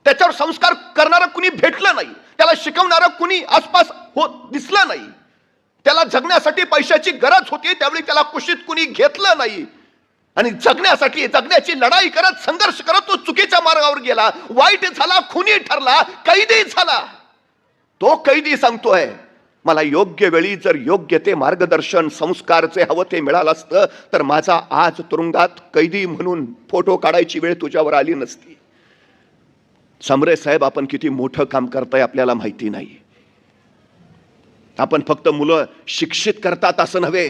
त्याच्यावर संस्कार करणारं कुणी भेटलं नाही, त्याला शिकवणारं कुणी आसपास दिसलं नाही, त्याला जगण्यासाठी पैशाची गरज होती त्यावेळी त्याला कुशीत कुणी घेतलं नाही, आणि जगण्याची लढाई करत संघर्ष करत तो चुकीच्या मार्गावर गेला, वाईट झाला, खुनी ठरला, कैदी झाला. तो कैदी सांगतोय मला योग्य वेळी जर योग्य ते मार्गदर्शन संस्कार जे हवं ते मिळालं असतं तर माझा आज तुरुंगात कैदी म्हणून फोटो काढायची वेळ तुझ्यावर आली नसती. समरे साहेब, आपण किती मोठं काम करताय आपल्याला माहिती नाही. आपण फक्त मुलं शिक्षित करतात असं नव्हे,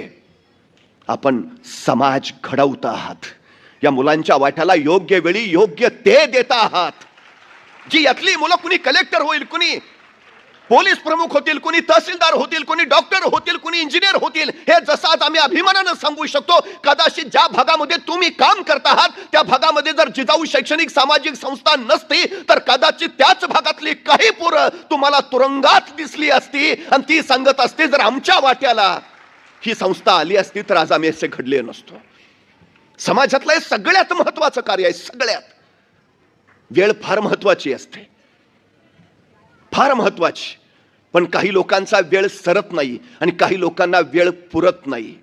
आपण समाज घडवत आहात. या मुलांच्या वाट्याला योग्य वेळी योग्य ते देत आहात. जी यातली मुलं कुणी कलेक्टर होईल, कुणी पोलीस प्रमुख होतील, कुणी तहसीलदार होतील, कुणी डॉक्टर होतील, कुणी इंजिनियर होतील, हे जसं आज आम्ही अभिमानानं सांगू शकतो. कदाचित ज्या भागामध्ये तुम्ही काम करत आहात त्या भागामध्ये जर जिजाऊ शैक्षणिक सामाजिक संस्था नसती तर कदाचित त्याच भागातली काही पोरं तुम्हाला तुरुंगात दिसली असती आणि ती सांगत असते जर आमच्या वाट्याला ही संस्था आली असती तर आज आम्ही असे घडले नसतो. समाजातलं हे सगळ्यात महत्वाचं कार्य आहे. सगळ्यात वेळ फार महत्वाची असते, फार महत्वाची. पण काही लोकांचा वेळ सरत नाही आणि काही लोकांना वेळ पुरत नाही.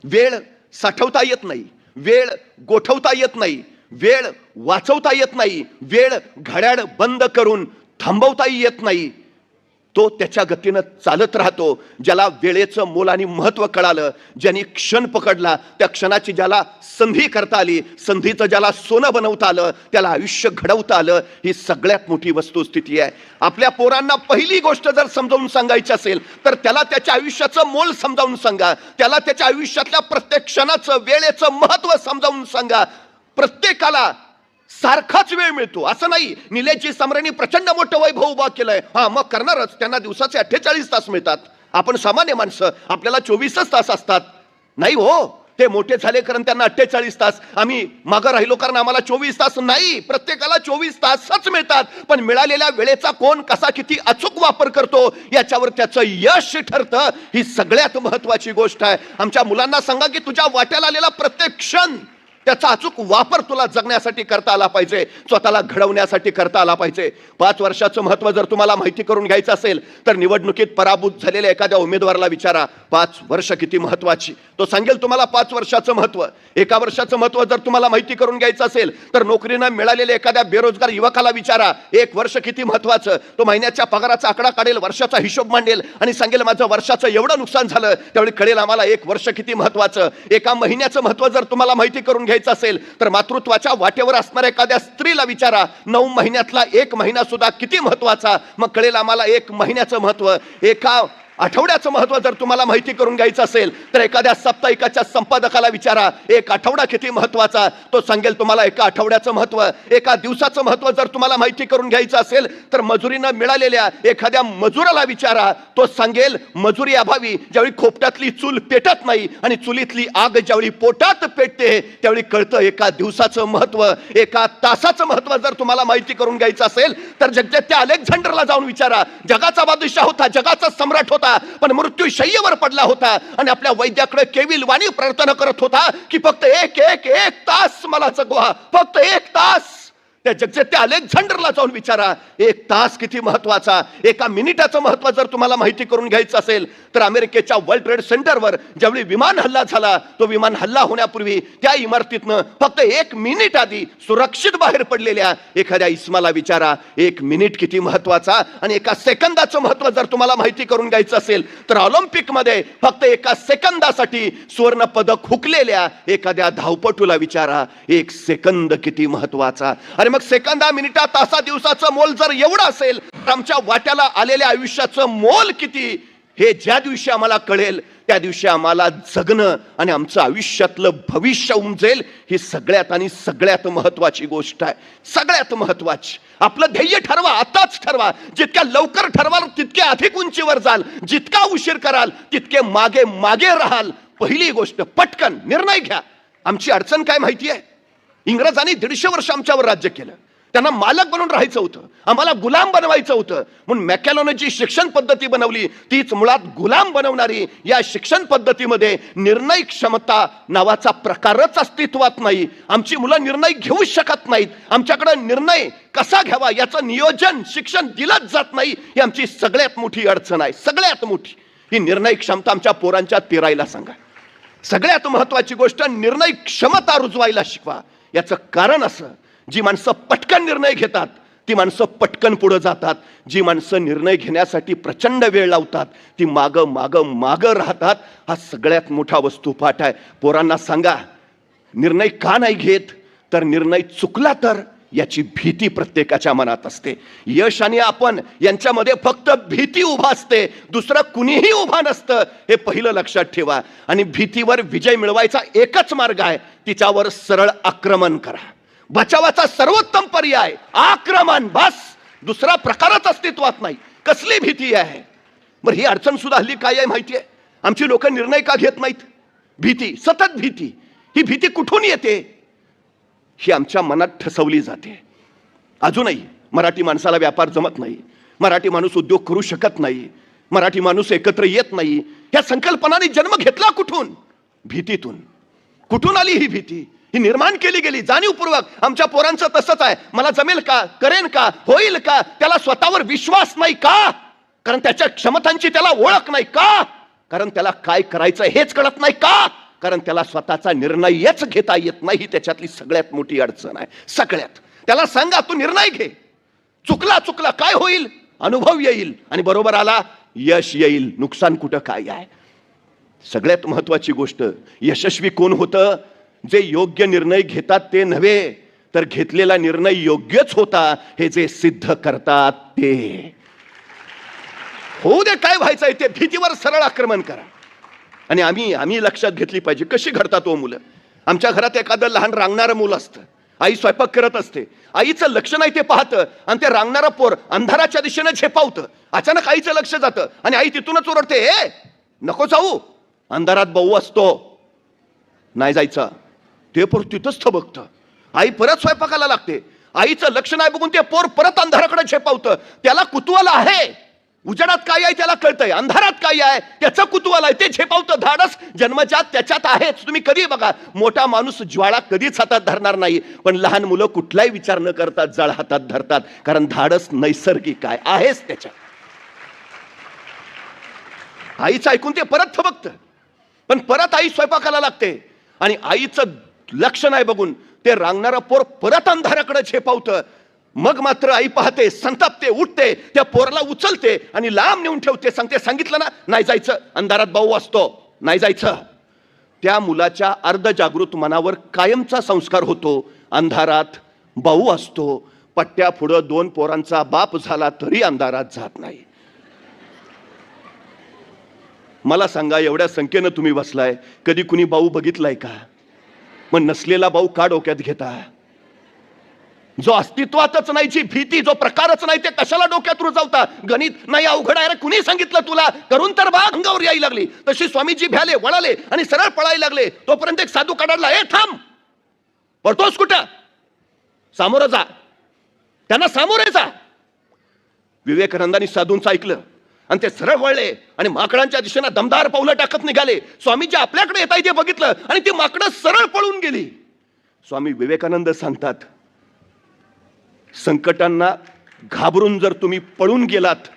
वेळ साठवता येत नाही, वेळ गोठवता येत नाही, वेळ वाचवता येत नाही, वेळ घड्याळ बंद करून थांबवताही येत नाही. तो त्याच्या गतीनं चालत राहतो. ज्याला वेळेचं मोल आणि महत्व कळालं, ज्यांनी क्षण पकडला, त्या क्षणाची ज्याला संधी करता आली, संधीचं ज्याला सोनं बनवता आलं, त्याला आयुष्य घडवता आलं, ही सगळ्यात मोठी वस्तुस्थिती आहे. आपल्या पोरांना पहिली गोष्ट जर समजावून सांगायची असेल तर त्याला त्याच्या आयुष्याचं मोल समजावून सांगा, त्याला त्याच्या आयुष्यातल्या प्रत्येक क्षणाचं वेळेचं महत्व समजावून सांगा. प्रत्येकाला सारखाच वेळ मिळतो असं नाही. निलेशजी समरेंनी प्रचंड मोठं वैभव उभा केलंय, हा मग करणारच, त्यांना दिवसाचे 48 तास मिळतात. आपण सामान्य माणसं, आपल्याला 24च तास असतात. नाही हो, ते मोठे झाले कारण त्यांना 48 तास, आम्ही मागं राहिलो कारण आम्हाला 24 तास नाही. प्रत्येकाला 24 तासच मिळतात. पण मिळालेल्या वेळेचा कोण कसा किती अचूक वापर करतो याच्यावर त्याचं यश ठरतं. ही सगळ्यात महत्वाची गोष्ट आहे. आमच्या मुलांना सांगा की तुझ्या वाट्याला आलेला प्रत्येक क्षण त्याचा अचूक वापर तुला जगण्यासाठी करता आला पाहिजे, स्वतःला घडवण्यासाठी करता आला पाहिजे. 5 वर्षाचं महत्व जर तुम्हाला माहिती करून घ्यायचं असेल तर निवडणुकीत पराभूत झालेल्या एखाद्या उमेदवाराला विचारा 5 वर्ष किती महत्वाची, तो सांगेल तुम्हाला 5 वर्षाचं महत्व. 1 वर्षाचं महत्व जर तुम्हाला माहिती करून घ्यायचं असेल तर नोकरीनं मिळालेल्या एखाद्या बेरोजगार युवकाला विचारा 1 वर्ष किती महत्वाचं. तो महिन्याच्या पगाराचा आकडा काढेल, वर्षाचा हिशोब मांडेल आणि सांगेल माझं वर्षाचं एवढं नुकसान झालं, त्यावेळी कळेल आम्हाला 1 वर्ष किती महत्वाचं. 1 महिन्याचं महत्व जर तुम्हाला माहिती करून घ्यायचं असेल तर मातृत्वाच्या वाटेवर असणाऱ्या एखाद्या स्त्रीला विचारा 9 महिन्यातला 1 महिना सुद्धा किती महत्वाचा, मग कळेल आम्हाला 1 महिन्याचं महत्व. 1 आठवड्याचं महत्व जर तुम्हाला माहिती करून घ्यायचं असेल तर एखाद्या साप्ताहिकाच्या संपादकाला विचारा 1 आठवडा किती महत्वाचा, तो सांगेल तुम्हाला 1 आठवड्याचं महत्व. 1 दिवसाचं महत्व जर तुम्हाला माहिती करून घ्यायचं असेल तर मजुरीनं मिळालेल्या एखाद्या मजुराला विचारा, तो सांगेल मजुरी अभावी ज्यावेळी खोपट्यातली चूल पेटत नाही आणि चुलीतली आग ज्यावेळी पोटात पेटते त्यावेळी कळतं 1 दिवसाचं महत्व. 1 तासाचं महत्व जर तुम्हाला माहिती करून घ्यायचं असेल तर जगज्जेत्या अलेक्झांडरला जाऊन विचारा. जगाचा बादशाह होता, जगाचा सम्राट होता, पण मृत्यू शय्येवर पडला होता आणि आपल्या वैद्याकडे केविल वाणी प्रार्थना करत होता की फक्त एक तास मला जगवा, फक्त 1 तास. त्या जगज्जेत्या अलेक्झांडरला जाऊन विचारा 1 तास किती महत्वाचा. 1 मिनिटाचं महत्व जर तुम्हाला माहिती करून घ्यायचं असेल तर अमेरिकेच्या वर्ल्ड ट्रेड सेंटरवर ज्यावेळी विमान हल्ला झाला, तो विमान हल्ला होण्यापूर्वी त्या इमारतीतनं फक्त 1 मिनिट आधी सुरक्षित बाहेर पडलेल्या एखाद्या इस्माला विचारा 1 मिनिट किती महत्वाचा. आणि 1 सेकंदाचं महत्व जर तुम्हाला माहिती करून घ्यायचं असेल तर ऑलिम्पिक मध्ये फक्त 1 सेकंदासाठी सुवर्ण पदक हुकलेल्या एखाद्या धावपटूला विचारा 1 सेकंद किती महत्वाचा. अरे मग सेकंदा, मिनिटा, तासा, दिवसाचं मोल जर एवढं असेल तर आमच्या वाट्याला आलेल्या आयुष्याचं मोल किती, हे ज्या दिवशी आम्हाला कळेल त्या दिवशी आम्हाला जगणं आणि आमचं आयुष्यातलं भविष्य उमजेल. ही सगळ्यात आणि सगळ्यात महत्वाची गोष्ट आहे. सगळ्यात महत्वाची. आपलं ध्येय ठरवा, आताच ठरवा. जितक्या लवकर ठरवाल तितके अधिक उंचीवर जाल, जितका उशीर कराल तितके मागे मागे राहाल. पहिली गोष्ट पटकन निर्णय घ्या. आमची अडचण काय माहिती आहे? इंग्रजांनी 150 वर्ष आमच्यावर राज्य केलं. त्यांना मालक बनून राहायचं होतं, आम्हाला गुलाम बनवायचं होतं. म्हणून मॅकॅलोने जी शिक्षण पद्धती बनवली तीच मुळात गुलाम बनवणारी. या शिक्षण पद्धतीमध्ये निर्णय क्षमता नावाचा प्रकारच अस्तित्वात नाही. आमची मुलं निर्णय घेऊ शकत नाहीत. आमच्याकडे निर्णय कसा घ्यावा याचं नियोजन शिक्षण दिलंच जात नाही. ही आमची सगळ्यात मोठी अडचण आहे. सगळ्यात मोठी ही निर्णय क्षमता आमच्या पोरांच्या पेरायला सांगा. सगळ्यात महत्वाची गोष्ट निर्णय क्षमता रुजवायला शिकवा. याचं कारण असं, जी माणसं पटकन निर्णय घेतात ती माणसं पटकन पुढे जातात. जी माणसं निर्णय घेण्यासाठी प्रचंड वेळ लावतात ती मागं राहतात. हा सगळ्यात मोठा वस्तुपाठ आहे. पोरांना सांगा, निर्णय का नाही घेत, तर निर्णय चुकला तर याची भीती प्रत्येकाच्या मनात असते. यश आणि आपण यांच्यामध्ये फक्त भीती उभा असते, दुसरं कुणीही उभा नसतं. हे पहिलं लक्षात ठेवा. आणि भीतीवर विजय मिळवायचा एकच मार्ग आहे, तिच्यावर सरळ आक्रमण करा. बचावाचा सर्वोत्तम पर्याय आक्रमण, बस. दुसरा प्रकारच अस्तित्वात नाही. कसली भीती आहे. बरं, ही अडचण सुद्धा हल्ली काय आहे माहिती आहे? आमची लोक निर्णय का घेत नाहीत? भीती, सतत भीती. ही भीती कुठून येते? ही आमच्या मनात ठसवली जाते. अजूनही मराठी माणसाला व्यापार जमत नाही, मराठी माणूस उद्योग करू शकत नाही, मराठी माणूस एकत्र येत नाही. ह्या संकल्पनाने जन्म घेतला कुठून? भीतीतून. कुठून आली ही भीती? ही निर्माण केली गेली जाणीवपूर्वक. आमच्या पोरांचं तसंच आहे. मला जमेल का, करेन का, होईल का? त्याला स्वतःवर विश्वास नाही का? कारण त्याच्या क्षमतांची त्याला ओळख नाही का? कारण त्याला काय करायचं हेच कळत नाही का? कारण त्याला स्वतःचा निर्णयच घेता येत नाही. त्याच्यातली सगळ्यात मोठी अडचण आहे. सगळ्यात. त्याला सांगा, तू निर्णय घे. चुकला काय होईल? अनुभव येईल, आणि बरोबर आला यश येईल. नुकसान कुठं काय आहे? सगळ्यात महत्वाची गोष्ट, यशस्वी कोण होतं? जे योग्य निर्णय घेतात ते नव्हे, तर घेतलेला निर्णय योग्यच होता हे जे सिद्ध करतात ते. होऊ दे काय व्हायचंय ते. भीतीवर सरळ आक्रमण करा. आणि आम्ही लक्षात घेतली पाहिजे कशी घडतात हो मुलं. आमच्या घरात एखादं लहान रांगणारं मूल असतं. आई स्वयंपाक करत असते, आईचं लक्ष नाही ते पाहतं, आणि ते रांगणारं पोर अंधाराच्या दिशेने झेपावतं. अचानक आईचं लक्ष जातं आणि आई तिथूनच ओरडते, ए नको जाऊ, अंधारात भाऊ असतो, नाही जायचं. ते पोर तिथंच थबकतं. आई परत स्वयंपाकाला लागते. आईचं लक्ष नाही बघून ते पोर परत अंधाराकडे झेपावतं. त्याला कुतूहल आहे. उजेडात काय आहे त्याला कळतंय, अंधारात काय आहे त्याचं कुतूहल आहे. ते झेपावतं. धाडस जन्मजात त्याच्यात आहेच. तुम्ही कधी बघा, मोठा माणूस ज्वाळा कधीच हातात धरणार नाही, पण लहान मुलं कुठलाही विचार न करता जाळ हातात धरतात. कारण धाडस नैसर्गिक आहेच त्याच्यात. आईचं ऐकून ते परत थबकतं. पण परत आई स्वयंपाकाला लागते आणि आईचं लक्ष नाही बघून ते रांगणारं पोर परत अंधाराकडे झेपावतं. मग मात्र आई पाहते, संतापते, उठते, त्या पोराला उचलते आणि लांब नेऊन ठेवते. सांगते, सांगितलं ना नाही जायचं, अंधारात भाऊ असतो, नाही जायचं. त्या मुलाच्या अर्धजागृत मनावर कायमचा संस्कार होतो, अंधारात भाऊ असतो. पट्ट्या पुढं 2 पोरांचा बाप झाला तरी अंधारात जात नाही. मला सांगा, एवढ्या संख्येनं तुम्ही बसलाय, कधी कुणी भाऊ बघितलाय का? मग नसलेला भाऊ का डोक्यात घेता? जो अस्तित्वातच नाही, जी भीती, जो प्रकारच नाही, ते कशाला डोक्यात रुजवता? गणित नाही अवघड आहे रे, कुणी सांगितलं तुला? करून तर बा. अंगावर यायला लागली तशी स्वामीजी भ्याले, वळाले आणि सरळ पळायला लागले. तोपर्यंत एक साधू काढला, ए थांब, पळतोस कुठं? सामोरं जा, त्यांना सामोरे जा. विवेकानंदांनी साधूंचं ऐकलं आणि ते सरळ वळले आणि माकडांच्या दिशेने दमदार पावलं टाकत निघाले. स्वामीजी आपल्याकडे येत आहे ते बघितलं आणि ती माकडं सरळ पळून गेली. स्वामी विवेकानंद सांगतात, संकटांना घाबरून जर तुम्ही पळून गेलात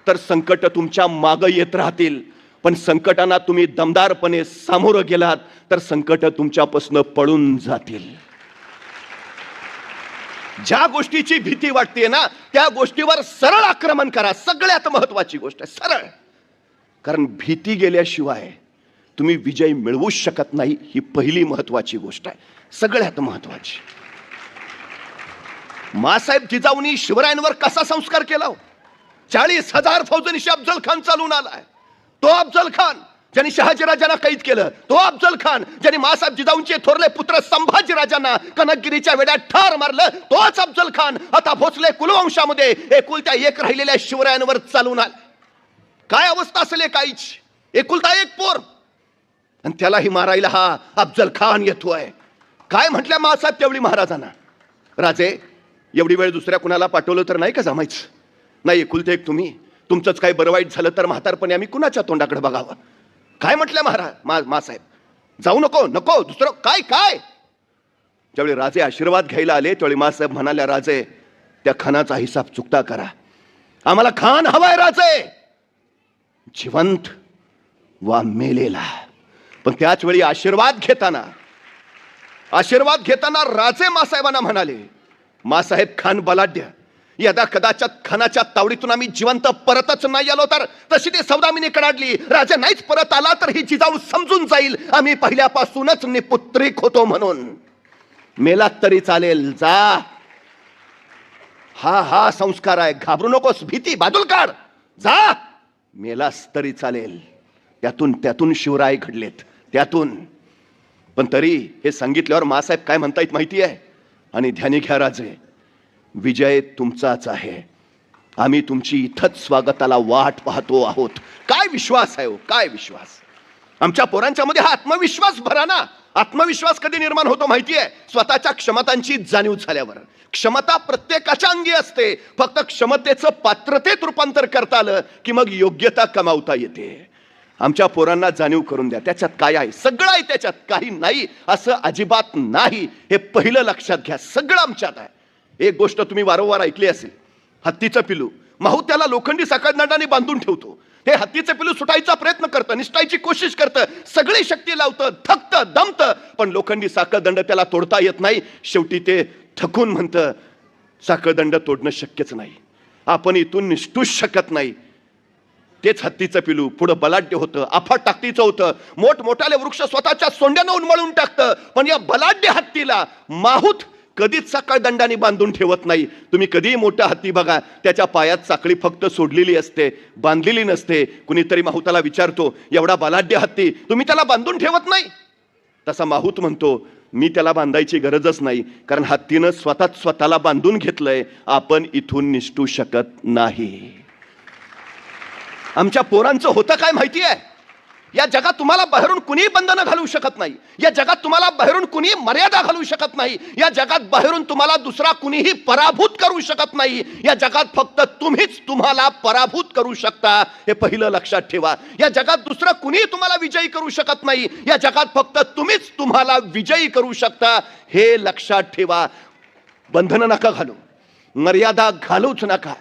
तर संकट तुमच्या मागं येत राहतील, पण संकटांना तुम्ही दमदारपणे सामोरं गेलात तर संकट तुमच्यापासून पळून जातील. ज्या गोष्टीची भीती वाटते ना, त्या गोष्टीवर सरळ आक्रमण करा. सगळ्यात महत्वाची गोष्ट आहे सरळ. कारण भीती गेल्याशिवाय तुम्ही विजय मिळवूच शकत नाही. ही पहिली महत्वाची गोष्ट आहे, सगळ्यात महत्वाची. मासाहेब जिजाऊंनी शिवरायांवर कसा संस्कार केला? 40,000 फौजनिशी अफजल खान चालून आलाय. तो अफजल खान ज्यांनी शहाजीराजांना कैद केलं, तो अफजल खान ज्यांनी मासाहेब जिजाऊंचे थोरले पुत्र संभाजीराजांना कनकगिरीच्या वेड्यात ठार मारलं, तोच अफजल खान आता भोसले कुलवंशामध्ये एकुलत्या एक राहिलेल्या शिवरायांवर चालून आला. काय अवस्था असेल काहीच, एकुलता एक पोर, आणि त्यालाही मारायला हा अफजल खान येतोय. काय म्हटल्या मासाहेब त्यावेळी महाराजांना, राजे एवढी वेळ दुसऱ्या कुणाला पाठवलं तर नाही का जमायचं? नाही, एकुलते एक तुम्ही, तुमचंच काही बरं वाईट झालं तर म्हातारपणी आम्ही कुणाच्या तोंडाकडे बघावं? काय म्हटलं महाराज मासाहेब, जाऊ नको नको दुसरं काय काय? ज्यावेळी राजे आशीर्वाद घ्यायला आले त्यावेळी मासाहेब म्हणाल्या, राजे त्या खानाचा हिसाब चुकता करा, आम्हाला खान हवाय राजे, जिवंत वा मेलेला. पण त्याच वेळी आशीर्वाद घेताना राजे मासाहेबांना म्हणाले, मासाहेब खान बलाढ्य, यदा कदाचित खानाच्या तावडीतून आम्ही जिवंत परतच नाही आलो तर तशी ती सौदामिनी कडाडली, राजा नाहीच परत आला तर ही जिजाऊ समजून जाईल आम्ही पहिल्यापासूनच निपुत्रिक होतो म्हणून. मेलात तरी चालेल, जा. हा संस्कार आहे. घाबरू नकोस, भीती बाजूला काढ, जा. मेलास तरी चालेल. त्यातून शिवराय घडलेत, त्यातून. पण तरी हे सांगितल्यावर मासाहेब काय म्हणतायत माहिती आहे? आणि ध्यानी घ्या राजे, विजय तुमचाच आहे, आम्ही तुमची इथंच स्वागताला वाट पाहतो आहोत. काय विश्वास आहे हो, काय विश्वास! आमच्या पोरांच्या मध्ये हा आत्मविश्वास भरा ना. आत्मविश्वास कधी निर्माण होतो माहिती आहे? स्वतःच्या क्षमतांची जाणीव झाल्यावर. क्षमता प्रत्येकाच्या अंगी असते, फक्त क्षमतेचं पात्रतेत रूपांतर करता आलं की मग योग्यता कमावता येते. आमच्या पोरांना जाणीव करून द्या, त्याच्यात काय आहे, सगळं आहे त्याच्यात, काही नाही असं अजिबात नाही. हे पहिलं लक्षात घ्या, सगळं आमच्यात आहे. एक गोष्ट तुम्ही वारंवार ऐकली असेल, हत्तीचं पिलू. माहूत त्याला लोखंडी साखळदंडाने बांधून ठेवतो. हे हत्तीचं पिलू सुटायचा प्रयत्न करतं, निसटायची कोशिश करतं, सगळी शक्ती लावतं, थकतं, दमतं, पण लोखंडी साखळदंड त्याला तोडता येत नाही. शेवटी ते थकून म्हणतं, साखळदंड तोडणं शक्यच नाही, आपण इथून निसटूच शकत नाही. तेच हत्तीचं पिलू पुढं बलाढ्य होतं, अफाट ताकदीचं होतं, मोठमोठाले वृक्ष स्वतःच्या सोंड्यानं उन्मळून टाकतं. पण या बलाढ्य हत्तीला माहूत कधीच साखळदंडाने बांधून ठेवत नाही. तुम्ही कधीही मोठा हत्ती बघा, त्याच्या पायात साखळी फक्त सोडलेली असते, बांधलेली नसते. कुणीतरी माहूताला विचारतो, एवढा बलाढ्य हत्ती तुम्ही त्याला बांधून ठेवत नाही? तसा माहूत म्हणतो, मी त्याला बांधायची गरजच नाही, कारण हत्तीनं स्वतःला बांधून घेतलंय, आपण इथून निसटू शकत नाही. आमच्या पोरांचं होतं काय माहिती आहे? या जगात तुम्हाला बाहेरून कुणी बंधनं घालू शकत नाही, या जगात तुम्हाला बाहेरून कुणी मर्यादा घालू शकत नाही, या जगात बाहेरून तुम्हाला दुसरा कुणीही पराभूत करू शकत नाही. या जगात फक्त तुम्हीच तुम्हाला पराभूत करू शकता, हे पहिलं लक्षात ठेवा. या जगात दुसरं कुणीही तुम्हाला विजयी करू शकत नाही, या जगात फक्त तुम्हीच तुम्हाला विजयी करू शकता, हे लक्षात ठेवा. बंधनं नका घालू, मर्यादा घालूच नका.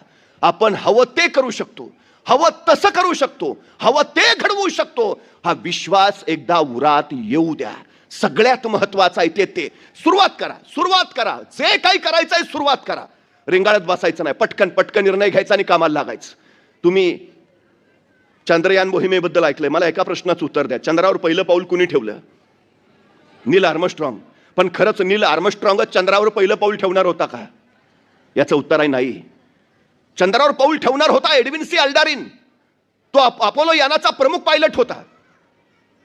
आपण हवं ते करू शकतो, हवं तसं करू शकतो, हवं ते घडवू शकतो. हा विश्वास एकदा उरात येऊ द्या. सगळ्यात महत्वाचं आहे ते सुरुवात करा. जे काही करायचंय सुरुवात करा. रिंगाळत बसायचं नाही, पटकन निर्णय घ्यायचा आणि कामाला लागायचं. तुम्ही चंद्रयान मोहिमेबद्दल ऐकलंय, मला एका प्रश्नाचं उत्तर द्या. चंद्रावर पहिलं पाऊल कुणी ठेवलं? नील आर्मस्ट्रॉंग. पण खरंच नील आर्मस्ट्रॉंगच चंद्रावर पहिलं पाऊल ठेवणार होता का? याचं उत्तर आहे नाही. चंद्रावर पाऊल ठेवणार होता एडविन सी अल्डारिन. तो अपोलो यानाचा प्रमुख पायलट होता,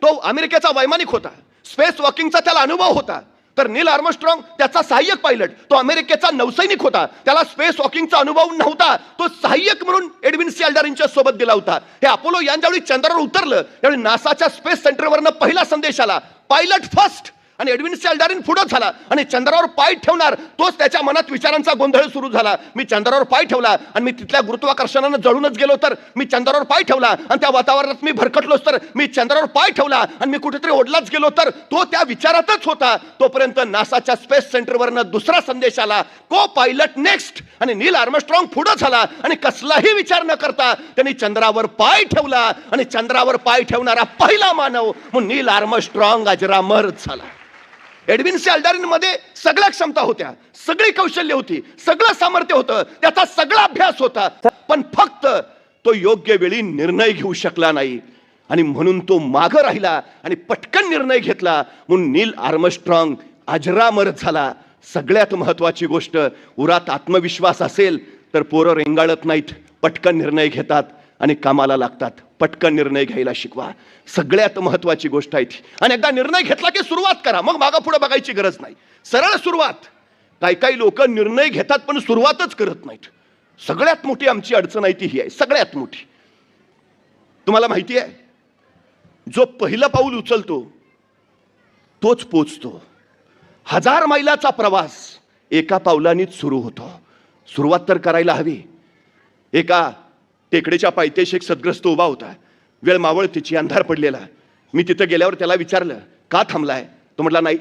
तो अमेरिकेचा वैमानिक होता, स्पेस वॉकिंगचा त्याला अनुभव होता. तर नील आर्मस्ट्रॉंग त्याचा सहाय्यक पायलट, तो अमेरिकेचा नौसैनिक होता, त्याला स्पेस वॉकिंगचा अनुभव नव्हता, तो सहाय्यक म्हणून एडविन सी अल्डारिनच्या सोबत दिला होता. हे अपोलो यान ज्यावेळी चंद्रावर उतरलं त्यावेळी नासाच्या स्पेस सेंटरवरनं पहिला संदेश आला, पायलट फर्स्ट. आणि एडविन सी अल्डारिन पुढे झाला आणि चंद्रावर पाय ठेवणार तोच त्याच्या मनात विचारांचा गोंधळ सुरू झाला. मी चंद्रावर पाय ठेवला आणि मी तिथल्या गुरुत्वाकर्षणानं जळूनच गेलो तर? मी चंद्रावर पाय ठेवला आणि त्या वातावरणात मी भरकटलोच तर? मी चंद्रावर पाय ठेवला आणि मी कुठेतरी ओढलाच गेलो तर? तो त्या विचारातच होता. तोपर्यंत नासाच्या स्पेस सेंटरवरनं दुसरा संदेश आला, को पायलट नेक्स्ट. आणि नील आर्मस्ट्रॉंग पुढे झाला आणि कसलाही विचार न करता त्यांनी चंद्रावर पाय ठेवला आणि चंद्रावर पाय ठेवणारा पहिला मानव म्हणून नील आर्मस्ट्रॉंग अजरामर झाला. एडविन सी अल्डारिन मध्ये सगळ्या क्षमता होत्या, सगळी कौशल्य होती, सगळं सामर्थ्य होतं, त्याचा सगळा अभ्यास होता, पण फक्त तो योग्य वेळी निर्णय घेऊ शकला नाही आणि म्हणून तो मागं राहिला आणि पटकन निर्णय घेतला म्हणून नील आर्मस्ट्रॉंग अजरामर झाला. सगळ्यात महत्वाची गोष्ट, उरात आत्मविश्वास असेल तर पोरं रेंगाळत नाहीत, पटकन निर्णय घेतात आणि कामाला लागतात. पटकन निर्णय घ्यायला शिकवा, सगळ्यात महत्वाची गोष्ट आहे ती. आणि एकदा निर्णय घेतला की सुरुवात करा, मग मागं पुढे बघायची गरज नाही, सरळ सुरुवात. काही लोक निर्णय घेतात पण सुरुवातच करत नाहीत. सगळ्यात मोठी आमची अडचण आहे ती ही आहे, सगळ्यात मोठी. तुम्हाला माहिती आहे, जो पहिलं पाऊल उचलतो तोच पोचतो. 1000 मैलाचा प्रवास एका पावलानेच सुरू होतो. सुरुवात तर करायला हवी. एका टेकडीच्या पायथ्याशी एक सद्ग्रस्त उभा होता. वेळ मावळतीची, अंधार पडलेला. मी तिथं गेल्यावर त्याला विचारलं, का थांबलाय? तो म्हटला, नाही,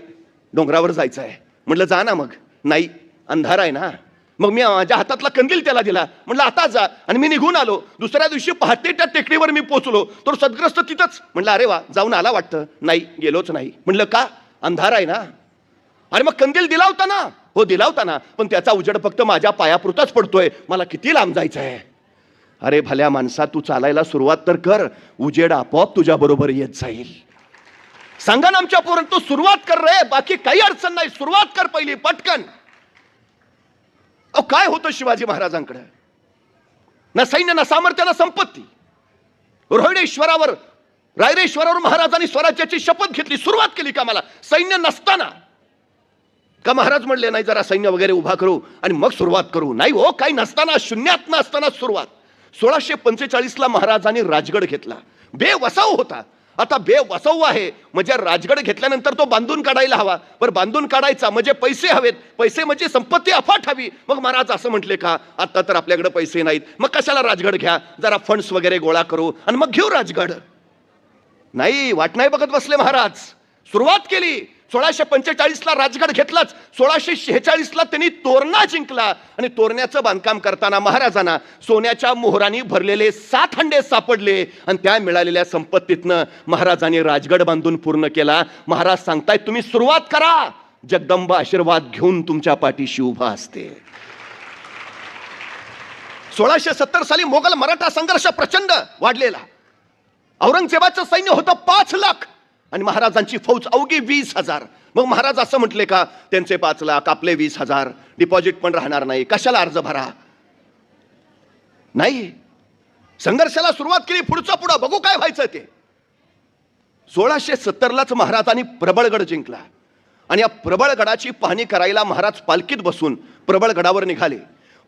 डोंगरावर जायचं आहे. म्हटलं, जा ना. मग नाही, अंधार आहे ना. मग मी माझ्या हातातला कंदील त्याला दिला. म्हटलं, आता जा. आणि मी निघून आलो. दुसऱ्या दिवशी पहाटे त्या टेकडीवर मी पोहोचलो. तो सद्ग्रस्त तिथंच. म्हटलं, अरे वा, जाऊन आला वाटतं. नाही, गेलोच नाही. म्हटलं, का? अंधार आहे ना. अरे मग कंदील दिला होता ना. हो, दिला होता ना, पण त्याचा उजेड फक्त माझ्या पायापुरताच पडतोय. मला किती लांब जायचं आहे. अरे भल्या माणसा, तू चालायला सुरुवात तर कर. उजेड आपोआप तुझ्या बरोबर येत जाईल. सांगा ना आमच्या पोरांना, तू सुरुवात कर रे. बाकी काही अडचण नाही. सुरुवात कर पहिली, पटकन. काय होतं शिवाजी महाराजांकडे? ना सैन्य, ना सामर्थ्य, ना संपत्ती. रोहिडेश्वरावर, रायरेश्वरावर महाराजांनी स्वराज्याची शपथ घेतली. सुरुवात केली का? मला सैन्य नसताना का महाराज म्हणले, नाही, जरा सैन्य वगैरे उभा करू आणि मग सुरुवात करू? नाही हो, काही नसताना, शून्यात नसताना सुरुवात. 1645 ला महाराजांनी राजगड घेतला. बेवसाव होता. आता बेवसाव आहे म्हणजे राजगड घेतल्यानंतर तो बांधून काढायला हवा. पण बांधून काढायचा म्हणजे पैसे हवेत. पैसे म्हणजे संपत्ती अफाट हवी. मग महाराज असं म्हटले का, आता तर आपल्याकडे पैसे नाहीत, मग कशाला राजगड घ्या, जरा फंड्स वगैरे गोळा करू आणि मग घेऊ राजगड. नाही, वाट नाही बघत बसले महाराज. सुरुवात केली. 1645 ला राजगड घेतलाच. 1646 ला त्यांनी तोरणा जिंकला. आणि तोरण्याचं बांधकाम करताना महाराजांना सोन्याच्या मोहरांनी भरलेले 7 हंडे सापडले. आणि त्या मिळालेल्या संपत्तीतनं महाराजांनी राजगड बांधून पूर्ण केला. महाराज सांगतायत, तुम्ही सुरुवात करा. जगदंबा आशीर्वाद घेऊन तुमच्या पाठीशी उभा असते. 1670 साली मोगल मराठा संघर्ष प्रचंड वाढलेला. औरंगजेबाचं सैन्य होतं 5 लाख आणि महाराजांची फौज अवघी 20,000. मग महाराज असं म्हटले का, त्यांचे 5 लाख, आपले 20,000, डिपॉझिट पण राहणार नाही, कशाला अर्ज भरा? नाही, संघर्षाला सुरुवात केली. पुढचं पुढं बघू काय व्हायचं ते. 1670 लाच महाराजांनी प्रबळगड जिंकला. आणि या प्रबळगडाची पाहणी करायला महाराज पालखीत बसून प्रबळगडावर निघाले.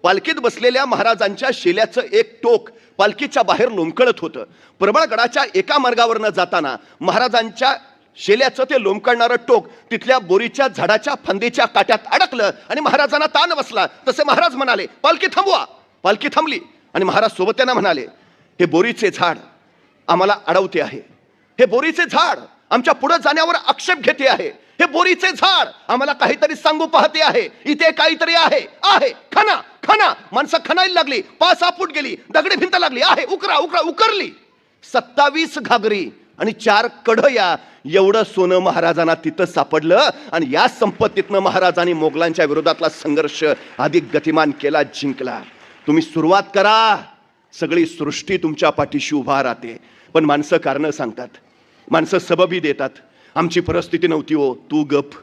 पालखीत बसलेल्या महाराजांच्या शेल्याचं एक टोक पालखीच्या बाहेर लोंबकळत होतं. प्रबळगडाच्या एका मार्गावर न जाताना महाराजांच्या शेल्याचं ते लोंबकळणारं टोक तिथल्या बोरीच्या झाडाच्या फांदीच्या काट्यात अडकलं आणि महाराजांना ताण बसला. तसे महाराज म्हणाले, पालखी थांबवा. पालखी थांबली आणि महाराज सोबत त्यांना म्हणाले, हे बोरीचे झाड आम्हाला अडवते आहे. हे बोरीचे झाड आमच्या पुढे जाण्यावर आक्षेप घेते आहे. हे बोरीचे झाड आम्हाला काहीतरी सांगू पाहते आहे. इथे काहीतरी आहे. आहे, खना खना. माणसं खणायला लागली. 5-6 फूट गेली. दगडी भिंत लागली. आहे, उकरा उकरा. उकरली. 27 घागरी आणि 4 कढया एवढं सोनं महाराजांना तिथं सापडलं. आणि या संपत्तीतनं महाराजांनी मोगलांच्या विरोधातला संघर्ष अधिक गतिमान केला, जिंकला. तुम्ही सुरुवात करा. सगळी सृष्टी तुमच्या पाठीशी उभा राहते. पण माणसं कारणं सांगतात, माणसं सबबी देतात. आमची परिस्थिती नव्हती हो, तू गप.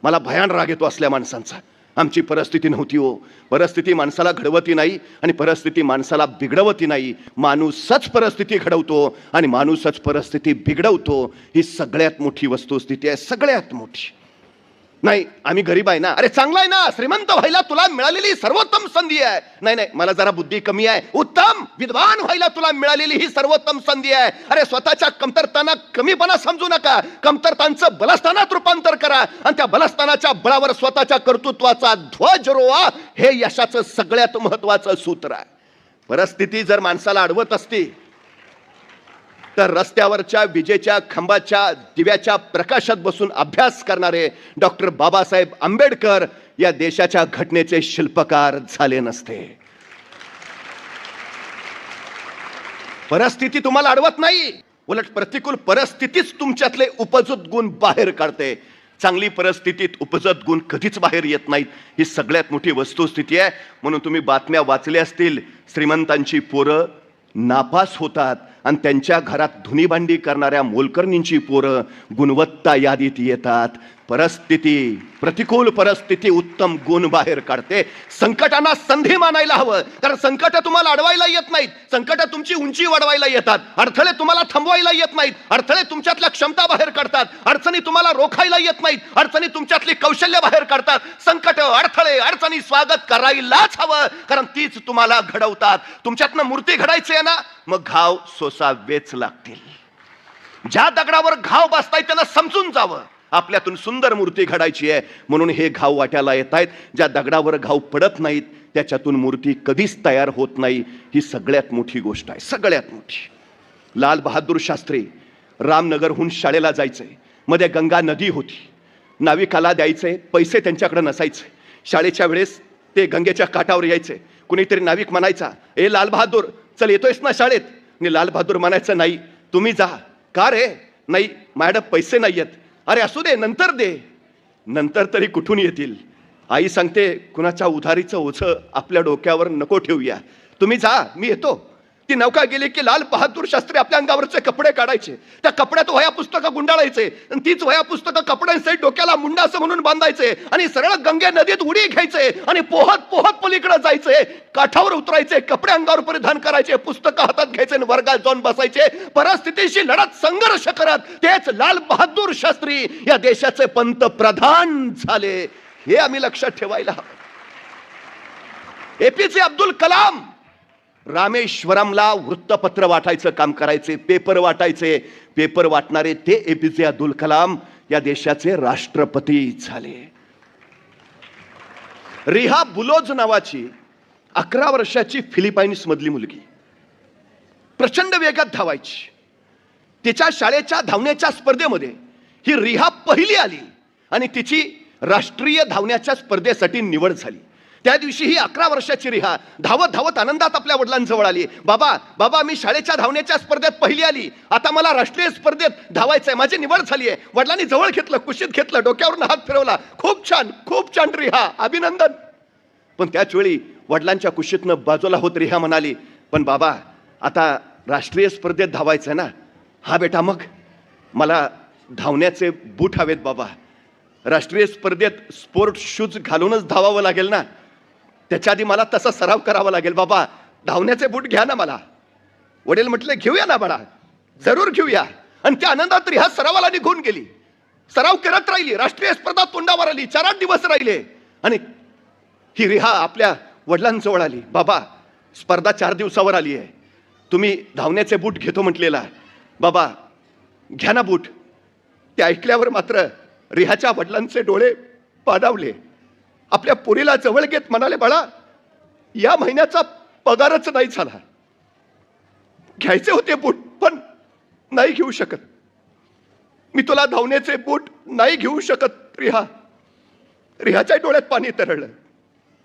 मला भयान राग येतो असल्या माणसांचा. आमची परिस्थिती नव्हती हो. परिस्थिती माणसाला घडवती नाही आणि परिस्थिती माणसाला बिघडवती नाही. माणूसच परिस्थिती घडवतो आणि माणूसच परिस्थिती बिघडवतो. ही सगळ्यात मोठी वस्तुस्थिती आहे, सगळ्यात मोठी. नाही, आम्ही गरीब आहे ना. अरे चांगला आहे ना, श्रीमंत व्हायला तुला मिळालेली सर्वोत्तम संधी आहे. नाही नाही, मला जरा बुद्धी कमी आहे. उत्तम. विद्वान व्हायला तुला मिळालेली ही सर्वोत्तम संधी आहे. अरे स्वतःच्या कमतरताना कमीपणा समजू नका. कमतरतांचं बलस्थानात रूपांतर करा आणि त्या बलस्थानाच्या बळावर स्वतःच्या कर्तृत्वाचा ध्वज रोवा. हे यशाचं सगळ्यात महत्वाचं सूत्र आहे. परिस्थिती जर माणसाला अडवत असती तर रस्त्यावरच्या विजेच्या खांबाच्या दिव्याच्या प्रकाशात बसून अभ्यास करणारे डॉक्टर बाबासाहेब आंबेडकर या देशाच्या घटनेचे शिल्पकार झाले नसते. परिस्थिती तुम्हाला अडवत नाही, उलट प्रतिकूल परिस्थितीच तुमच्यातले उपजत गुण बाहेर काढते. चांगली परिस्थितीत उपजत गुण कधीच बाहेर येत नाहीत. ही सगळ्यात मोठी वस्तुस्थिती आहे. म्हणून तुम्ही बातम्या वाचल्या असतील, श्रीमंतांची पोरं नापास होतात आणि त्यांच्या घरात धुनीभांडी करणाऱ्या मोलकरणींची पोरं गुणवत्ता यादीत येतात. परिस्थिती, प्रतिकूल परिस्थिती उत्तम गुण बाहेर काढते. संकटांना संधी मानायला हवं, कारण संकट तुम्हाला अडवायला येत नाहीत. संकट तुमची उंची वाढवायला येतात. अडथळे तुम्हाला थांबवायला येत नाहीत. अडथळे तुमच्यातल्या क्षमता बाहेर काढतात. अडचणी तुम्हाला रोखायला येत नाहीत. अडचणी तुमच्यातली कौशल्य बाहेर काढतात. संकट, अडथळे, अडचणी स्वागत करायलाच हवं, कारण तीच तुम्हाला घडवतात. तुमच्यातनं मूर्ती घडायची आहे ना, मग घाव सोसावेच लागतील. ज्या दगडावर घाव बसताय त्यांना समजून जावं. आपल्यातून सुंदर मूर्ती घडायची आहे, म्हणून हे घाव वाट्याला येत आहेत. ज्या दगडावर घाव पडत नाहीत त्याच्यातून मूर्ती कधीच तयार होत नाही. ही सगळ्यात मोठी गोष्ट आहे, सगळ्यात मोठी. लाल बहादूर शास्त्री रामनगरहून शाळेला जायचे. मध्ये गंगा नदी होती, नाविकाला द्यायचे पैसे त्यांच्याकडे नसायचे. शाळेच्या वेळेस ते गंगेच्या काठावर यायचे. कुणीतरी नाविक म्हणायचा, ए लाल बहादूर चल येतोयस ना शाळेत? आणि लाल बहादूर म्हणायचं, नाही तुम्ही जा. का रे? नाही माझ्याकडे पैसे नाही आहेत. अरे असू दे नंतर दे. नंतर तरी कुठून येतील? आई सांगते, कुणाच्या उधारीचं ओझं आपल्या डोक्यावर नको ठेवूया, तुम्ही जा मी येतो. ती नौका गेली की लाल बहादूर शास्त्री आपल्या अंगावरचे कपडे काढायचे, त्या कपड्यात वह्या पुस्तकं गुंडाळायचे आणि तीच वह्या पुस्तकं कपड्यांसहित डोक्याला मुंडासं म्हणून बांधायचे आणि सरळ गंगे नदीत उडी घ्यायचे आणि पोहत पोहत पलीकडे जायचे. काठावर उतरायचे, कपडे अंगावर परिधान करायचे, पुस्तकं हातात घ्यायचे आणि वर्गात जाऊन बसायचे. परिस्थितीशी लढत संघर्ष करत तेच लाल बहादूर शास्त्री या देशाचे पंतप्रधान झाले. हे आम्ही लक्षात ठेवायला हवं. एपीजे अब्दुल कलाम रामेश्वरमला वृत्तपत्र वाटायचं काम करायचे, पेपर वाटायचे. पेपर वाटणारे ते एपीजे अब्दुल कलाम या देशाचे राष्ट्रपती झाले. रिहा बुलोज नावाची 11 वर्षाची फिलिपाईन्स मधली मुलगी प्रचंड वेगात धावायची. तिच्या शाळेच्या धावण्याच्या स्पर्धेमध्ये ही रिहा पहिली आली आणि तिची राष्ट्रीय धावण्याच्या स्पर्धेसाठी निवड झाली. त्या दिवशी ही 11 वर्षाची रिहा धावत धावत आनंदात आपल्या वडिलांजवळ आली. बाबा बाबा मी शाळेच्या धावण्याच्या स्पर्धेत पहिली आली, आता मला राष्ट्रीय स्पर्धेत धावायचंय, माझी निवड झाली आहे. वडिलांनी जवळ घेतलं, कुशीत घेतलं, डोक्यावरून हात फिरवला. खूप छान रिहा, अभिनंदन. पण त्याच वेळी वडिलांच्या कुशीतनं बाजूला होत रिहा म्हणाली, पण बाबा आता राष्ट्रीय स्पर्धेत धावायचंय ना? हा बेटा मग मला धावण्याचे बूट हवेत बाबा. राष्ट्रीय स्पर्धेत स्पोर्ट शूज घालूनच धावावं लागेल ना, त्याच्या आधी मला तसा सराव करावा लागेल. बाबा धावण्याचे बूट घ्या ना मला. वडील म्हटले, घेऊया ना बाळा, जरूर घेऊया. आणि त्या आनंदात रिहा सरावाला निघून गेली. सराव करत राहिली, राष्ट्रीय स्पर्धा तोंडावर आली. 4-8 दिवस राहिले आणि ही रिहा आपल्या वडिलांजवळ आली. बाबा स्पर्धा 4 दिवसावर आली आहे, तुम्ही धावण्याचे बूट घेतो म्हटलेला, बाबा घ्या ना बूट. ते ऐकल्यावर मात्र रिहाच्या वडिलांचे डोळे पाडावले. आपल्या पोरीला जवळ घेत म्हणाले, बाळा या महिन्याचा पगारच नाही झाला, घ्यायचे होते बूट पण नाही घेऊ शकत, मी तुला धावण्याचे बूट नाही घेऊ शकत. रिहाच्या डोळ्यात पाणी तरळलं,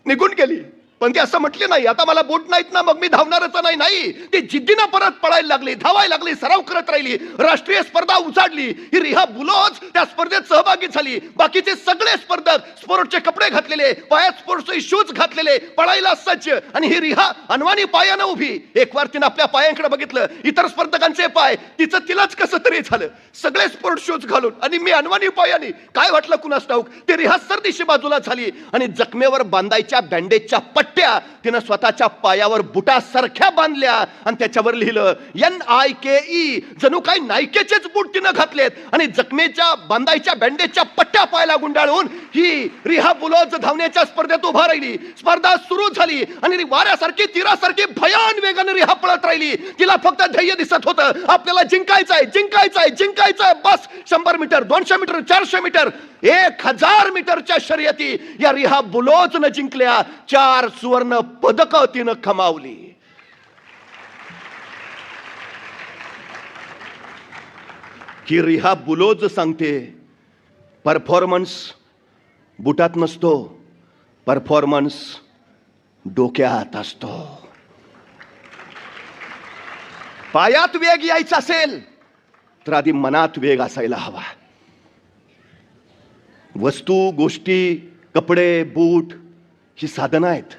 निघून गेली. पण ती असं म्हटली नाही, आता मला बूट नाहीत ना मग मी धावणारच नाही. ती जिद्दीनं परत पळायला लागली, धावायला लागली, सराव करत राहिली. राष्ट्रीय स्पर्धा उजाडली. ही रिहा बुलोज त्या स्पर्धेत सहभागी झाली. बाकीचे सगळे स्पर्धक स्पोर्टचे कपडे घातलेले, पायात स्पोर्ट्सचे शूज घातलेले, पळायला सज्ज. आणि ही रिहा अनवाणी पायानं उभी. एक वार तिनं आपल्या पायांकडे बघितलं, इतर स्पर्धकांचे पाय, तिलाच कसं तरी झालं. सगळे स्पोर्ट शूज घालून आणि मी अनवाणी पायाने. काय वाटलं कुणास ठाऊक, ते रिहा सरदिशी बाजूला झाली आणि जखमेवर बांधायच्या बँडेजच्या पट्ट्या तिनं स्वतःच्या पायावर बुटासारख्या बांधल्या आणि त्याच्यावर लिहिलं NIKE. जणू काही नायकेचेच बूट तिनं घातलेत आणि जखमेच्या बांधायच्या बँडेजच्या पट्ट्या पायाला गुंडाळून ही रिहा बुलोज धावण्याच्या स्पर्धेत उभा राहिली. स्पर्धा सुरू झाली आणि वाऱ्यासारखी तीरासारखी भयान वेगाने रिहा पळत राहिली. तिला फक्त ध्येय दिसत होतं, आपल्याला जिंकायचंय. बस 100 मीटर, 200 मीटर, 400 मीटर, 1000 मीटरच्या शर्यती या रिहा बुलोजनं जिंकल्या. 4 सुवर्ण पदक तिनं कमावली. ही रिहा बुलोज सांगते, परफॉर्मन्स बुटात नसतो, परफॉर्मन्स डोक्यात असतो. पायात वेग यायचा असेल तर आधी मनात वेग असायला हवा. वस्तू, गोष्टी, कपडे, बूट ही साधनं आहेत